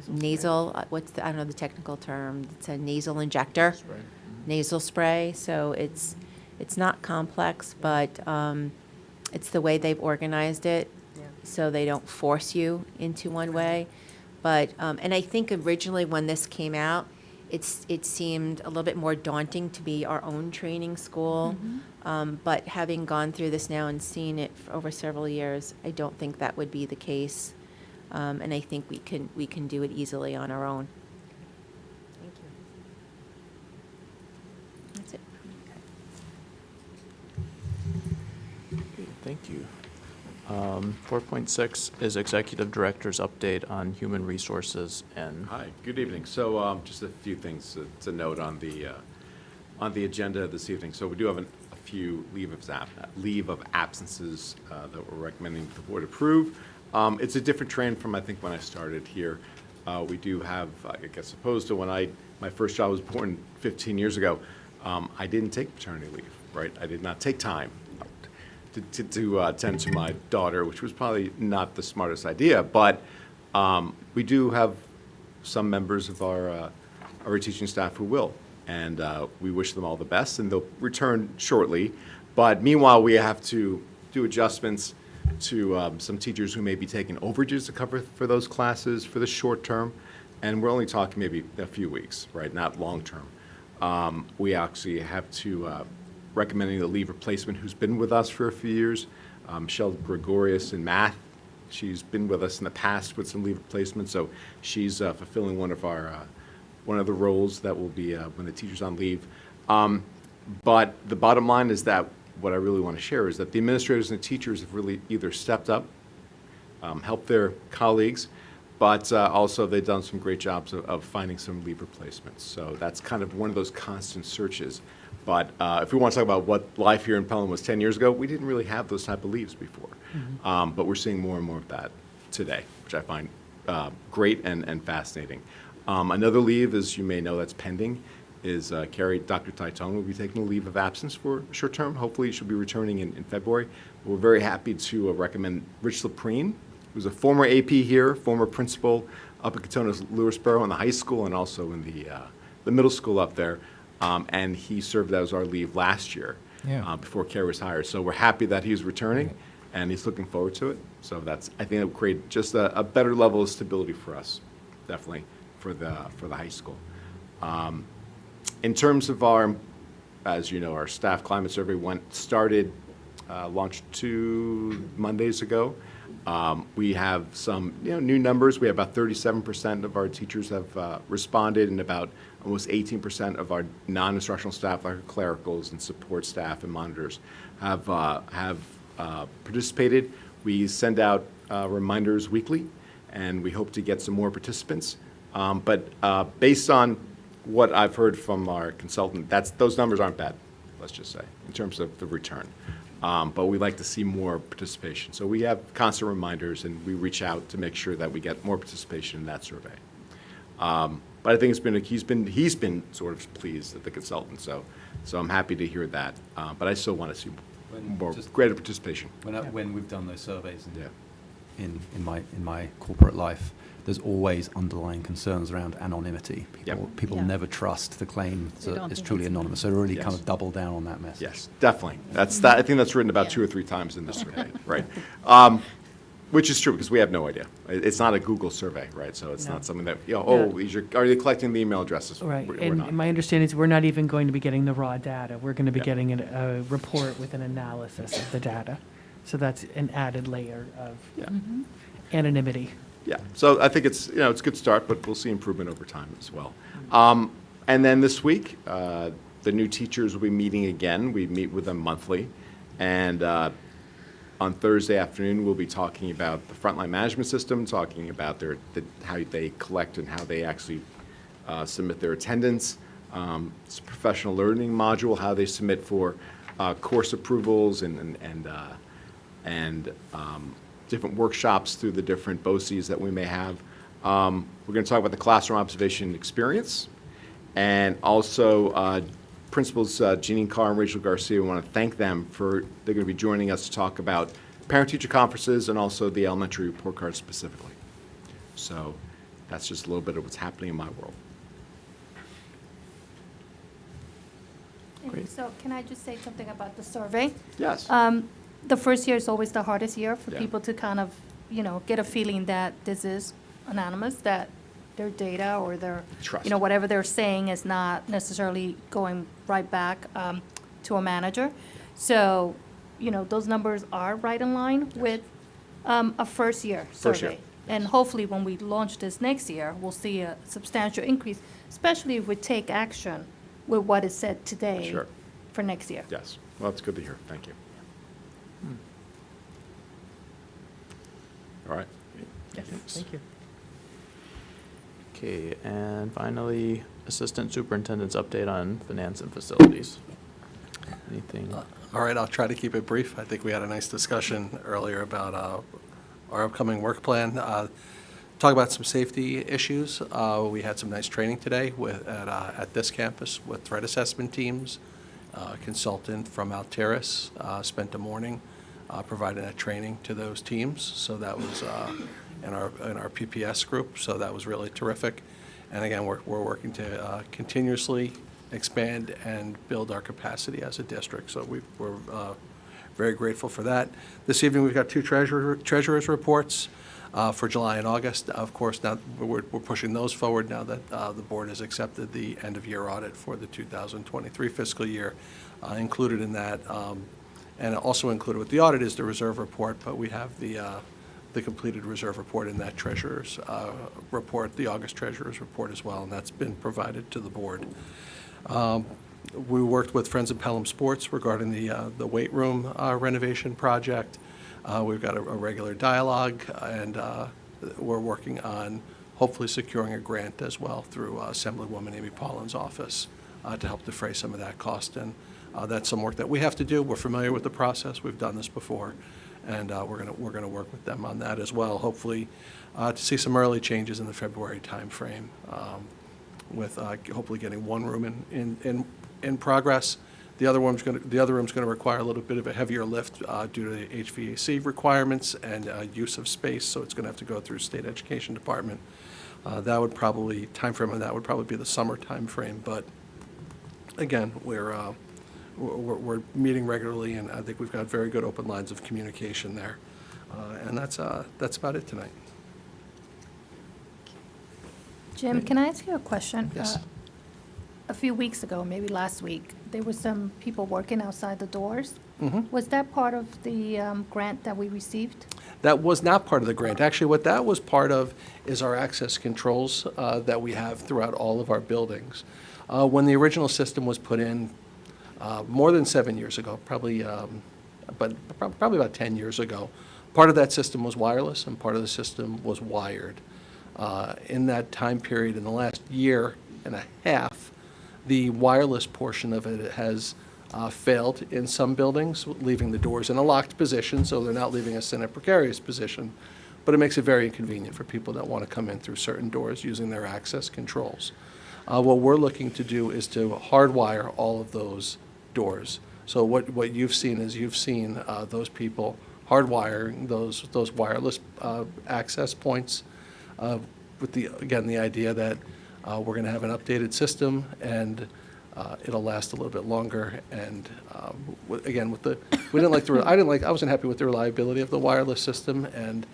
nasal, I don't know the technical term. It's a nasal injector, nasal spray. So it's not complex, but it's the way they've organized it, so they don't force you into one way. But and I think originally when this came out, it seemed a little bit more daunting to be our own training school. But having gone through this now and seen it for over several years, I don't think that would be the case. And I think we can do it easily on our own. Thank you. That's it. Thank you. 4.6 is Executive Director's update on human resources and. Hi, good evening. So just a few things to note on the agenda this evening. So we do have a few leave of absences that we're recommending the board approve. It's a different trend from, I think, when I started here. We do have, I guess, opposed to when my first job was born 15 years ago, I didn't take paternity leave, right? I did not take time to attend to my daughter, which was probably not the smartest idea. But we do have some members of our teaching staff who will, and we wish them all the best, and they'll return shortly. But meanwhile, we have to do adjustments to some teachers who may be taking overages to cover for those classes for the short term, and we're only talking maybe a few weeks, right, not long term. We actually have to recommending the leave replacement who's been with us for a few years, Michelle Gregorius in math. She's been with us in the past with some leave replacement, so she's fulfilling one of the roles that will be when the teacher's on leave. But the bottom line is that what I really want to share is that the administrators and the teachers have really either stepped up, helped their colleagues, but also they've done some great jobs of finding some leave replacements. So that's kind of one of those constant searches. But if we want to talk about what life here in Pelham was 10 years ago, we didn't really have those type of leaves before. But we're seeing more and more of that today, which I find great and fascinating. Another leave, as you may know, that's pending, is Dr. Titone will be taking a leave of absence for short term. Hopefully she'll be returning in February. We're very happy to recommend Rich Laprine, who's a former AP here, former principal up at Katona's Lewisboro in the high school and also in the middle school up there. And he served as our leave last year before Carrie was hired. So we're happy that he's returning, and he's looking forward to it. So I think it will create just a better level of stability for us, definitely. for the high school. In terms of our, as you know, our staff climate survey launched 2 Mondays ago. We have some new numbers. We have about 37% of our teachers have responded, and about almost 18% of our non-instructional staff, like clericals and support staff and monitors, have participated. We send out reminders weekly, and we hope to get some more participants. But based on what I've heard from our consultant, those numbers aren't bad, let's just say, in terms of the return. But we'd like to see more participation. So we have constant reminders, and we reach out to make sure that we get more participation in that survey. But I think he's been sort of pleased at the consultant, so I'm happy to hear that. But I still want to see greater participation. When we've done those surveys Yeah. in my corporate life, there's always underlying concerns around anonymity. People Yeah. never trust the claim They that don't it's think truly it's anonymous. So really Yes. kind of double down on that message. Yes, definitely. I think that's written about 2 or 3 times in the survey, right? Which is true, because we have no idea. It's not a Google survey, right? So it's No. not something that, Yeah. are you collecting the email addresses? Right, We're and not. my understanding is we're not even going to be getting the raw data. We're going to be Yeah. getting a report with an analysis of the data. So that's an added layer of Yeah. anonymity. Yeah, so I think it's a good start, but we'll see improvement over time as well. And then this week, the new teachers will be meeting again. We meet with them monthly. And on Thursday afternoon, we'll be talking about the frontline management system, talking about how they collect and how they actually submit their attendance. It's a professional learning module, how they submit for course approvals and different workshops through the different BOCES that we may have. We're going to talk about the classroom observation experience, and also Principals Jeanine Carr and Rachel Garcia. We want to thank them they're going to be joining us to talk about parent-teacher conferences and also the elementary report cards specifically. So that's just a little bit of what's happening in my world. Great. So can I just say something about the survey? Yes. The first year is always the hardest year for Yeah. people to kind of, get a feeling that this is anonymous, that their data or their, Trust. whatever they're saying is not necessarily going right back to a manager. So, those numbers are right in line with a first-year First year, survey. And hopefully, when we launch this next year, we'll see a substantial increase, especially if we take action with what is said today Sure. for next year. Yes. Well, that's good to hear. Thank you. All right. Thank you. Okay, and finally, Assistant Superintendent's update on finance and facilities. Anything? All right, I'll try to keep it brief. I think we had a nice discussion earlier about our upcoming work plan. Talk about some safety issues. We had some nice training today at this campus with threat assessment teams. A consultant from Alteris spent the morning providing that training to those teams. So that was in our PPS group. So that was really terrific. And again, we're working to continuously expand and build our capacity as a district. So we're very grateful for that. This evening, we've got 2 treasurers' reports for July and August. Of course, now we're pushing those forward now that the board has accepted the end-of-year audit for the 2023 fiscal year. Included in that, and also included with the audit is the reserve report, but we have the completed reserve report in that treasurer's report, the August treasurer's report as well, and that's been provided to the board. We worked with Friends of Pelham Sports regarding the weight room renovation project. We've got a regular dialogue, and we're working on hopefully securing a grant as well through Assemblywoman Amy Pollin's office to help defray some of that cost. And that's some work that we have to do. We're familiar with the process. We've done this before, and we're gonna work with them on that as well. Hopefully, to see some early changes in the February timeframe, with hopefully getting one room in progress. The other room's going to require a little bit of a heavier lift due to the HVAC requirements and use of space, so it's going to have to go through State Education Department. Timeframe on that would probably be the summer timeframe, but again, we're meeting regularly, and I think we've got very good open lines of communication there. And that's about it tonight. Jim, can I ask you a question? Yes. A few weeks ago, maybe last week, there were some people working outside the doors. Was that part of the grant that we received? That was not part of the grant. Actually, what that was part of is our access controls that we have throughout all of our buildings. When the original system was put in, more than 7 years ago, probably about 10 years ago, part of that system was wireless and part of the system was wired. In that time period, in the last year and a half, the wireless portion of it has failed in some buildings, leaving the doors in a locked position, so they're not leaving us in a precarious position. But it makes it very inconvenient for people that want to come in through certain doors using their access controls. What we're looking to do is to hardwire all of those doors. So what you've seen is those people hardwiring those wireless access points with the idea that we're going to have an updated system and it'll last a little bit longer. And I wasn't happy with the reliability of the wireless system, and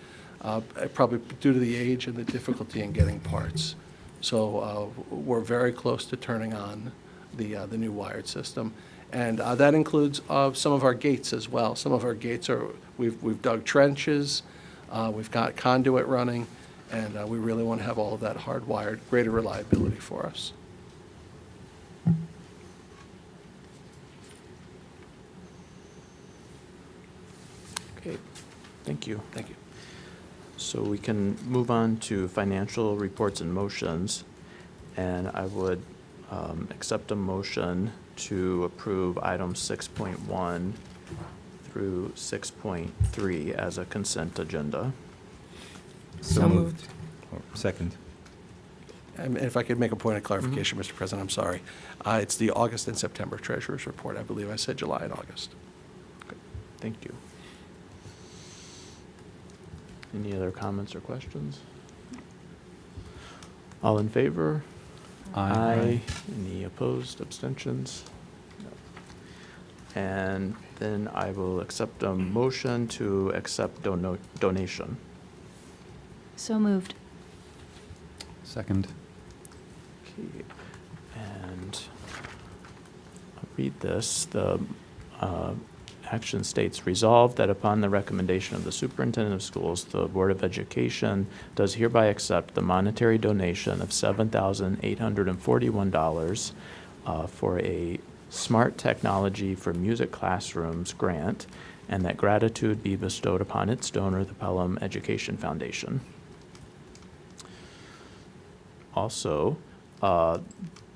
probably due to the age and the difficulty in getting parts. So we're very close to turning on the new wired system, and that includes some of our gates as well. Some of our gates we've dug trenches, we've got conduit running, and we really want to have all of that hardwired, greater reliability for us. Okay, thank you. Thank you. So we can move on to financial reports and motions. And I would accept a motion to approve items 6.1 through 6.3 as a consent agenda. So moved. Second. And if I could make a point of clarification, Mr. President, I'm sorry. It's the August and September Treasurer's Report. I believe I said July and August. Thank you. Any other comments or questions? All in favor? Aye. Any opposed, abstentions? No. And then I will accept a motion to accept donation. So moved. Second. Okay. And I'll read this. The action states, resolved that upon the recommendation of the superintendent of schools, the Board of Education does hereby accept the monetary donation of $7,841 for a Smart Technology for Music Classrooms grant, and that gratitude be bestowed upon its donor, the Pelham Education Foundation. Also,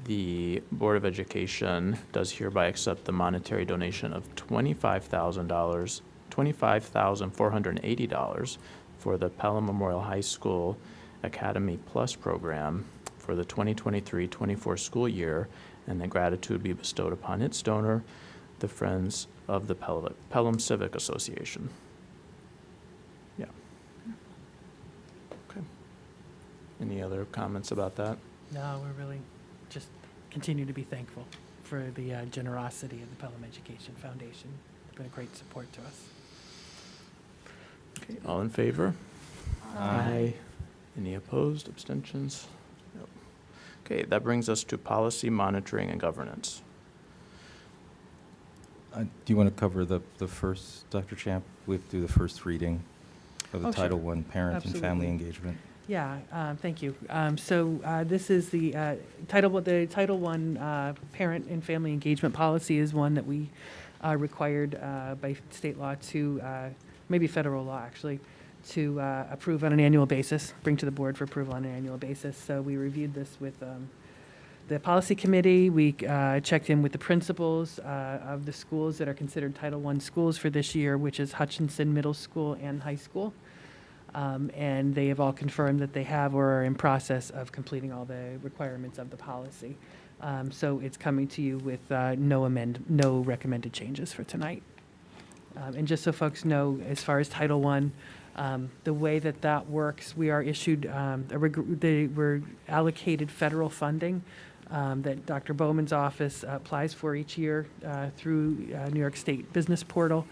the Board of Education does hereby accept the monetary donation of $25,480 for the Pelham Memorial High School Academy Plus program for the 2023-24 school year, and that gratitude be bestowed upon its donor, the Friends of the Pelham Civic Association. Yeah. Okay. Any other comments about that? No, we're really just continue to be thankful for the generosity of the Pelham Education Foundation. It's been a great support to us. Okay, all in favor? Aye. Any opposed, abstentions? Nope. Okay, that brings us to policy monitoring and governance. Do you want to cover the first, Dr. Champ? We have to do the first reading of the Oh, sure. Title I Parent and Family Absolutely. Engagement. Yeah, thank you. So this is the Title I Parent and Family Engagement Policy is one that we are required by state law to, maybe federal law actually, to approve on an annual basis, bring to the board for approval on an annual basis. So we reviewed this with the policy committee. We checked in with the principals of the schools that are considered Title I schools for this year, which is Hutchinson Middle School and High School. And they have all confirmed that they have or are in process of completing all the requirements of the policy. So it's coming to you with no recommended changes for tonight. And just so folks know, as far as Title I, the way that works, we are issued, we're allocated federal funding that Dr. Bowman's office applies for each year through New York State Business Portal.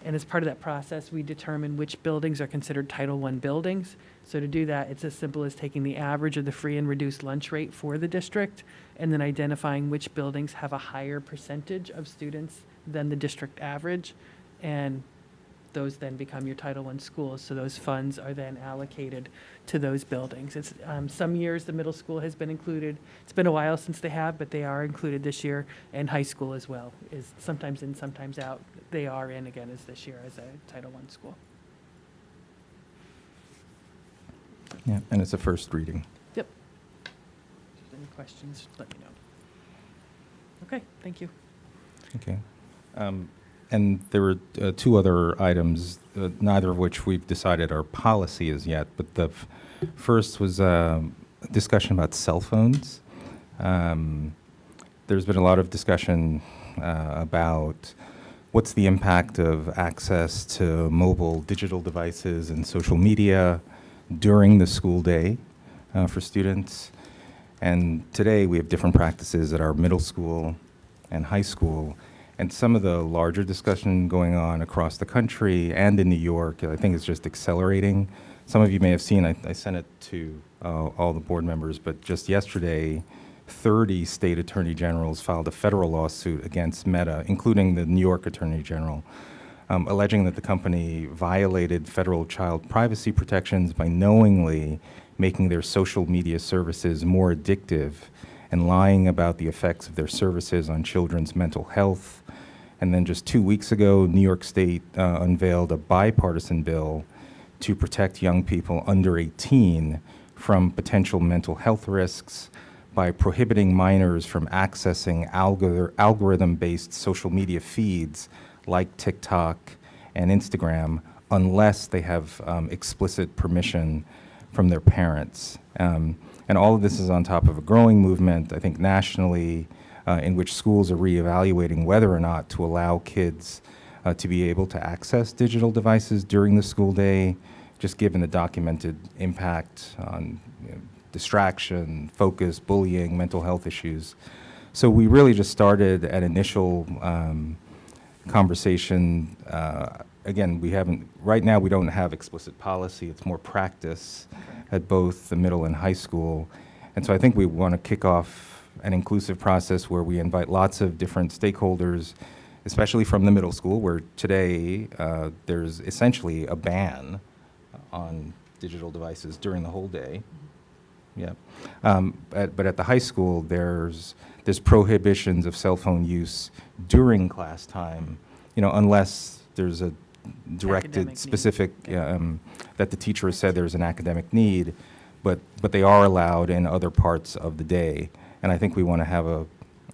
And as part of that process, we determine which buildings are considered Title I buildings. So to do that, it's as simple as taking the average of the free and reduced lunch rate for the district, and then identifying which buildings have a higher percentage of students than the district average. And those then become your Title I schools. So those funds are then allocated to those buildings. It's, some years the middle school has been included. It's been a while since they have, but they are included this year, and high school as well is sometimes in, sometimes out. They are in again as this year as a Title I school. Yeah, and it's a first reading. Yep. If there's any questions, let me know. Okay, thank you. Okay. And there were two other items, neither of which we've decided are policy as yet, but the first was a discussion about cell phones. There's been a lot of discussion about what's the impact of access to mobile digital devices and social media during the school day for students. And today we have different practices at our middle school and high school. And some of the larger discussion going on across the country and in New York, I think is just accelerating. Some of you may have seen, I sent it to all the board members, but just yesterday, 30 state attorney generals filed a federal lawsuit against Meta, including the New York Attorney General, alleging that the company violated federal child privacy protections by knowingly making their social media services more addictive and lying about the effects of their services on children's mental health. And then just 2 weeks ago, New York State unveiled a bipartisan bill to protect young people under 18 from potential mental health risks by prohibiting minors from accessing algorithm-based social media feeds like TikTok and Instagram unless they have explicit permission from their parents. And all of this is on top of a growing movement, I think nationally, in which schools are reevaluating whether or not to allow kids to be able to access digital devices during the school day, just given the documented impact on distraction, focus, bullying, mental health issues. So we really just started an initial conversation. Again, right now we don't have explicit policy, it's more practice at both the middle and high school. And so I think we want to kick off an inclusive process where we invite lots of different stakeholders, especially from the middle school, where today there's essentially a ban on digital devices during the whole day. Yeah. But at the high school, there's prohibitions of cell phone use during class time, unless there's a directed Academic specific, that the teacher has said there's an academic need, but they are allowed in other parts of the day. And I think we want to have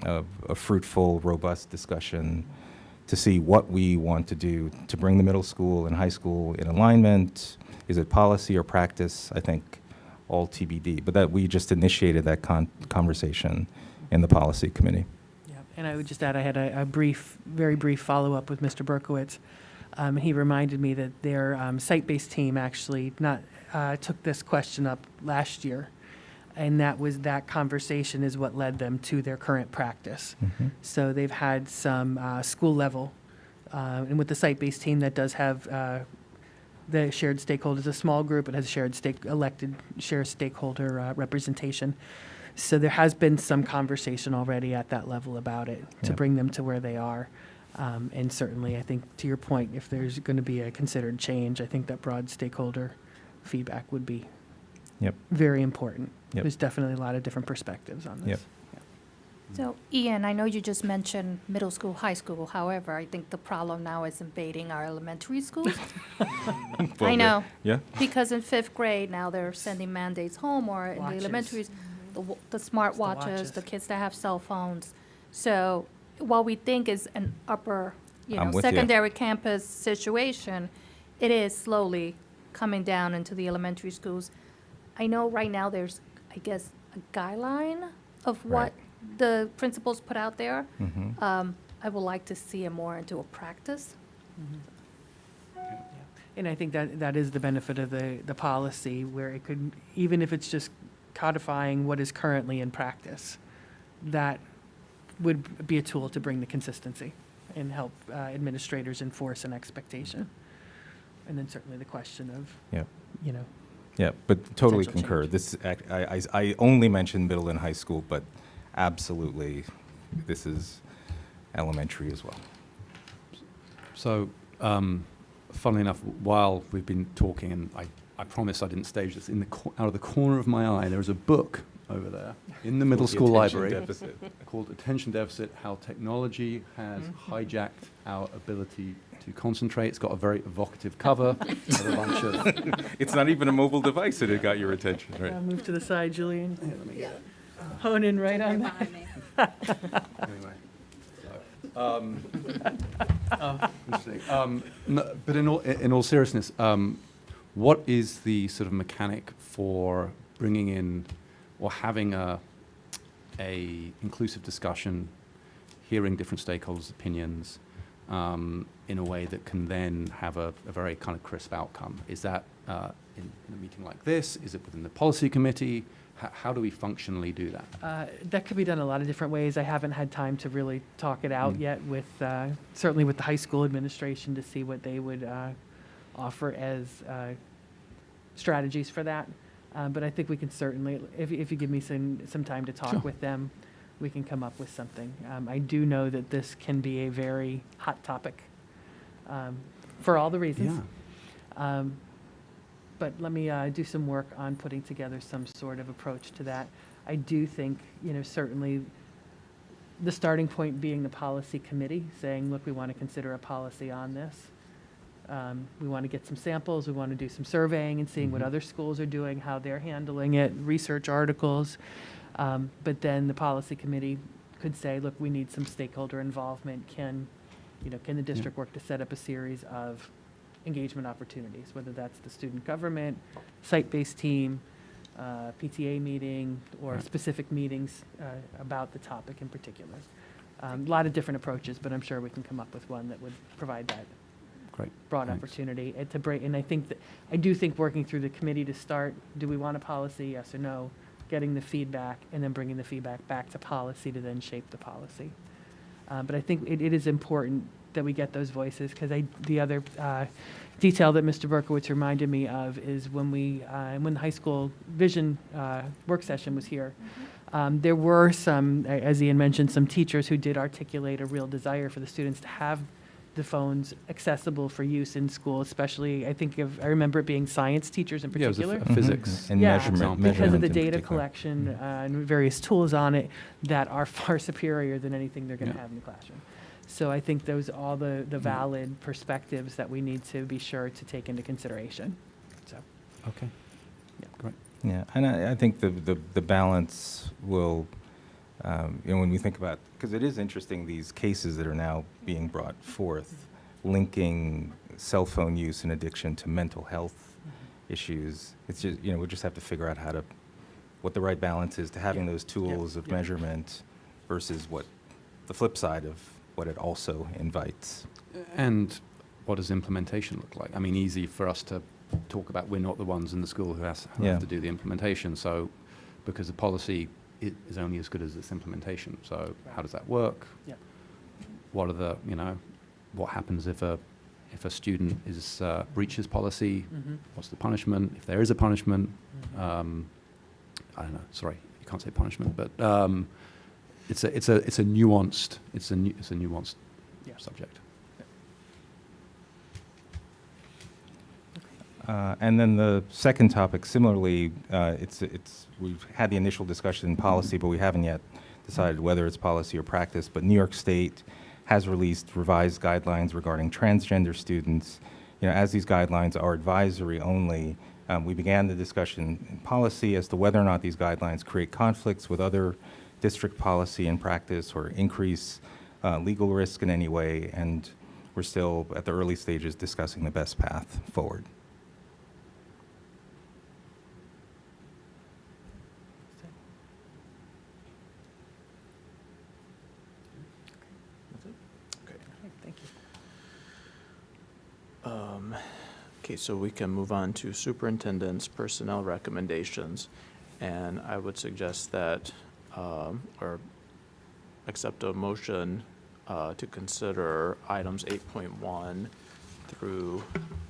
a fruitful, robust discussion to see what we want to do to bring the middle school and high school in alignment. Is it policy or practice? I think all TBD. But that we just initiated that conversation in the policy committee. Yeah, and I would just add, I had a very brief follow-up with Mr. Berkowitz. He reminded me that their site-based team actually took this question up last year, and that conversation is what led them to their current practice. Mm-hmm. So they've had some school level, and with the site-based team that does have the shared stakeholders, a small group, it has shared stakeholder representation. So there has been some conversation already at that level about it to Yeah. bring them to where they are. And certainly, I think, to your point, if there's going to be a considered change, I think that broad stakeholder feedback would be Yep. very important. Yep. There's definitely a lot of different perspectives on this. Yep. So, Ian, I know you just mentioned middle school, high school. However, I think the problem now is invading our elementary schools. I know. Yeah. Because in 5th grade, now they're sending mandates home, or in the Watches. elementaries, the smart It's the watches, watches. the kids that have cell phones. So what we think is an upper, I'm with you. secondary campus situation, it is slowly coming down into the elementary schools. I know right now there's, I guess, a guideline of what Right. the principals put out there. Mhm. I would like to see it more into a practice. And I think that is the benefit of the policy, where it could, even if it's just codifying what is currently in practice, that would be a tool to bring the consistency. and help administrators enforce an expectation. And then certainly the question of, Yeah. you know, Yeah, but totally Potential concur. change. This, I only mentioned middle and high school, but absolutely, this is elementary as well. So, funnily enough, while we've been talking, and I promise I didn't stage this, out of the corner of my eye, there is a book over there in the middle The school attention library deficit. called Attention Deficit, How Technology Has Hijacked Our Ability to Concentrate. It's got a very evocative cover with a bunch of... It's not even a mobile device and it got your attention, right? move to the side, Julian. Hone in right on that. Anyway. Interesting. No, but in all seriousness, what is the sort of mechanic for bringing in or having a inclusive discussion, hearing different stakeholders' opinions in a way that can then have a very kind of crisp outcome? Is that in a meeting like this? Is it within the policy committee? How do we functionally do that? That could be done a lot of different ways. I haven't had time to really talk it out yet with, certainly with the high school administration to see what they would offer as strategies for that. But I think we can certainly, if you give me some time to talk Sure. with them, we can come up with something. I do know that this can be a very hot topic for all the reasons. Yeah. But let me do some work on putting together some sort of approach to that. I do think, you know, certainly the starting point being the policy committee, saying, look, we want to consider a policy on this. We want to get some samples, we want to do some surveying and seeing what other schools are doing, how they're handling it, research articles. But then the policy committee could say, look, we need some stakeholder involvement. Can the district work to set up a series of engagement opportunities, whether that's the student government, site-based team, PTA meeting, or Right. specific meetings about the topic in particular. A lot of different approaches, but I'm sure we can come up with one that would provide that Great. broad Thanks. opportunity to break. And I do think working through the committee to start, do we want a policy, yes or no, getting the feedback, and then bringing the feedback back to policy to then shape the policy. But I think it is important that we get those voices, because the other detail that Mr. Berkowitz reminded me of is when the high school vision work session was here, there were some, as Ian mentioned, some teachers who did articulate a real desire for the students to have the phones accessible for use in school, especially, I remember it being science teachers in Yeah, it was particular. a physics. And Yeah, measurement. because of measurement the in data particular. collection and various tools on it that are far superior than anything they're going to Yeah. have in the classroom. So I think those are all the valid perspectives that we need to be sure to take into consideration. So, Okay. Yeah. Great. Yeah, and I think the balance will, when we think about, because it is interesting, these cases that are now being brought forth, linking cell phone use and addiction to mental health issues. It's just, we just have to figure out what the right balance is to having those tools of measurement versus what the flip side of what it also invites. And what does implementation look like? I mean, easy for us to talk about, we're not the ones in the school who Yeah. have to do the implementation. So, because the policy is only as good as its implementation. So, how does that work? Yeah. What are the, what happens if a student breaches policy? What's the punishment? If there is a punishment, I don't know. Sorry, you can't say punishment, but it's a nuanced Yeah. subject. And then the second topic, similarly, we've had the initial discussion in policy, but we haven't yet decided whether it's policy or practice. But New York State has released revised guidelines regarding transgender students. As these guidelines are advisory only, we began the discussion in policy as to whether or not these guidelines create conflicts with other district policy and practice or increase legal risk in any way. And we're still at the early stages discussing the best path forward. Thank you. Okay, so we can move on to superintendent's personnel recommendations. And I would suggest that, or accept a motion to consider items 8.1 through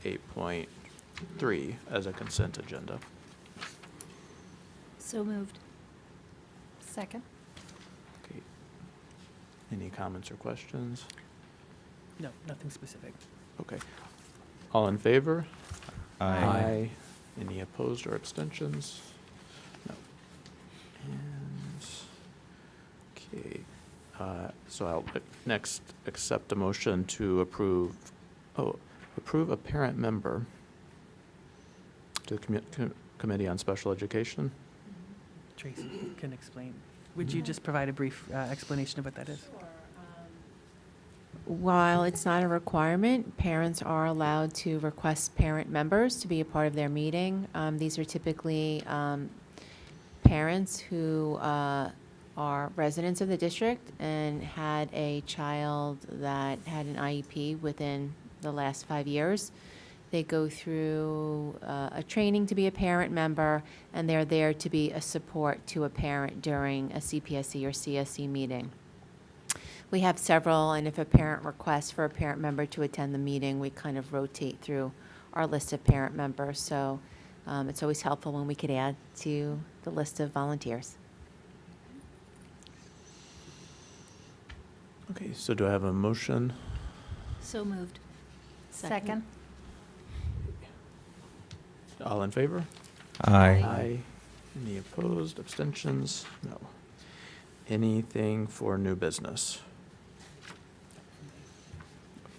8.3 as a consent agenda. So moved. Second? Okay. Any comments or questions? No, nothing specific. Okay. All in favor? Aye. Any opposed or abstentions? No. And, okay, so I'll next accept a motion to approve a parent member to the Committee on Special Education. Tracy can explain. Would you just provide a brief explanation of what that is? While it's not a requirement, parents are allowed to request parent members to be a part of their meeting. These are typically parents who are residents of the district and had a child that had an IEP within the last 5 years. They go through a training to be a parent member, and they're there to be a support to a parent during a CPSE or CSE meeting. We have several, and if a parent requests for a parent member to attend the meeting, we kind of rotate through our list of parent members. So it's always helpful when we could add to the list of volunteers. Okay, so do I have a motion? So moved. Second? All in favor? Aye. Any opposed, abstentions? No. Anything for new business?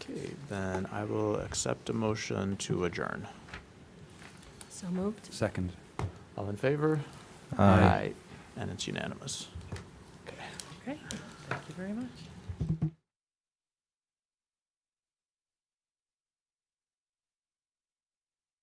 Okay, then I will accept a motion to adjourn. So moved. Second. All in favor? Aye. And it's unanimous. Okay. Okay, thank you very much.